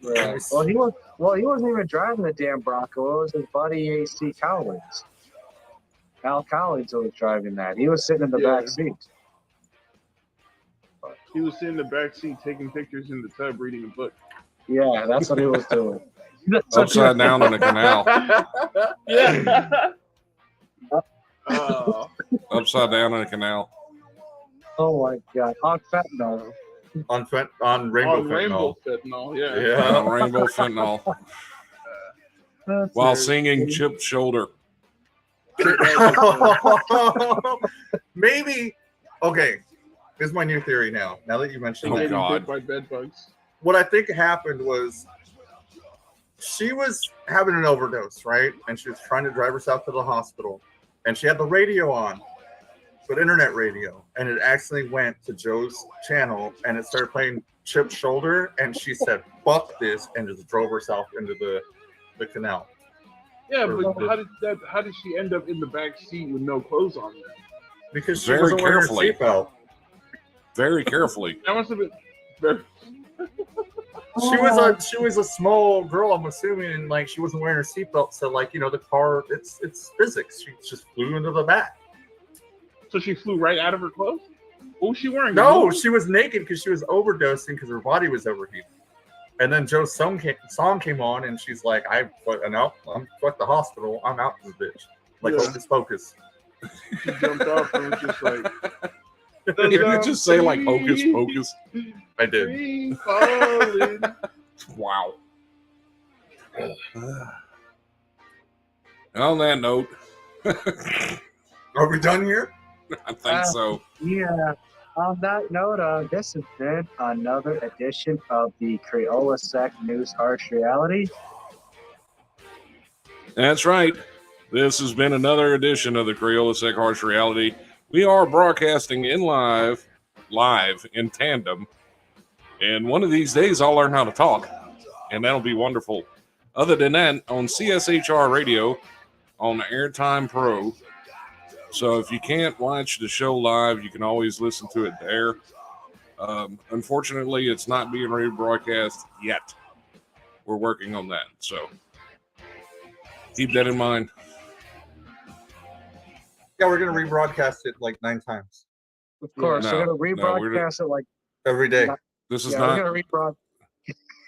Yeah. Well, he wasn't even driving the damn Bronco. It was his buddy AC Collins. Al Collins was driving that. He was sitting in the Yeah. back seat. He was sitting in the back seat taking pictures in the tub, reading a book. Yeah, that's what he was doing. That's what he Upside was down in a canal. Yeah. Oh, Upside down in a canal. Oh my God! On fentanyl. on rainbow on rainbow fentanyl. fentanyl. Yeah. Yeah. On rainbow fentanyl. That's While it. singing Chip Shoulder. Maybe. Okay. Here's my new theory now. Now that you mentioned Oh, that. Getting God. bit by bed bugs. What I think happened was she was having an overdose, right? And she was trying to drive herself to the hospital. and she had the radio on, but internet radio, and it accidentally went to Joe's channel, and it started playing Chip's Shoulder, and she said, "Fuck this," and just drove herself into the canal. Yeah, but how did she end up in the back seat with no clothes on? Then? Because she Very wasn't wearing her carefully. seatbelt. Very carefully. That must have been very. She was a small girl, I'm assuming, and like she wasn't wearing her seatbelt, so like the car, it's physics. She just flew into the back. So she flew right out of her clothes. What was she wearing? No, she was naked because she was overdosing because her body was overheated. And then Joe's song came on, and she's like, I'm fuck the hospital. I'm out of this bitch. Like, hocus pocus. She jumped off and was just like, Did you just say like hocus pocus? I did. free falling. Wow. On that note, Are we done here? I think so. Yeah. On that note, this has been another edition of the CrayolaSecs News Harsh Reality. That's right. This has been another edition of the CrayolaSecs Harsh Reality. We are broadcasting in live in tandem. And one of these days, I'll learn how to talk, and that'll be wonderful. Other than that, on CSHR Radio, on Airtime Pro. So if you can't watch the show live, you can always listen to it there. Unfortunately, it's not being rebroadcast yet. We're working on that, so keep that in mind. Yeah, we're gonna rebroadcast it like 9 times Of course, No, we're going to rebroadcast it like. every day. This is Yeah, not we're going to rebroadcast.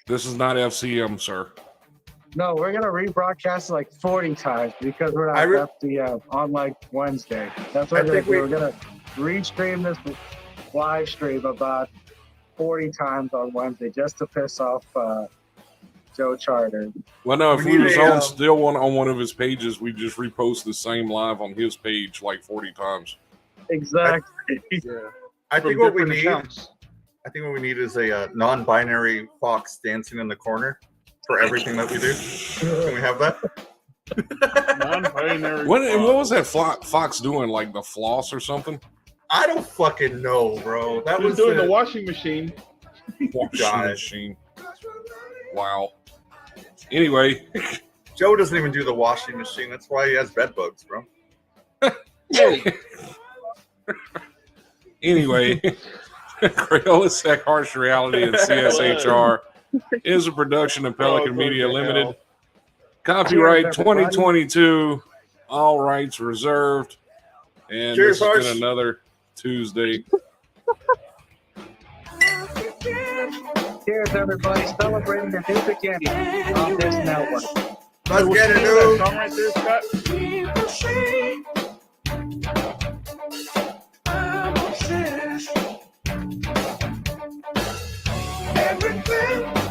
this is not FCM, sir. No, we're going to rebroadcast it like 40 times because we're not at the on like Wednesday. That's what we're going to restream this live stream about 40 times on Wednesday just to piss off Joe Charter. Well, no, if We we need was a, on one of his pages, we just repost the same live on his page like 40 times. Exactly. Yeah. I think what we different need. accounts. I think what we need is a non-binary fox dancing in the corner for everything that we do. Can we have that? Non-binary. What was that Fox doing? Like the floss or something? I don't fucking know, bro. That He was was doing the washing machine. Washing machine. Wow. Anyway, Joe doesn't even do the washing machine. That's why he has bed bugs, bro. Anyway, CrayolaSecs Harsh Reality and CSHR is a production of Pelican Media Limited. Copyright 2022. All rights reserved. And Cheers, this has Harsh. been another Tuesday. Cheers, everybody. Celebrating the new beginning of this network. Let's get it, That dude. song right there, Scott? I'm obsessed. Everything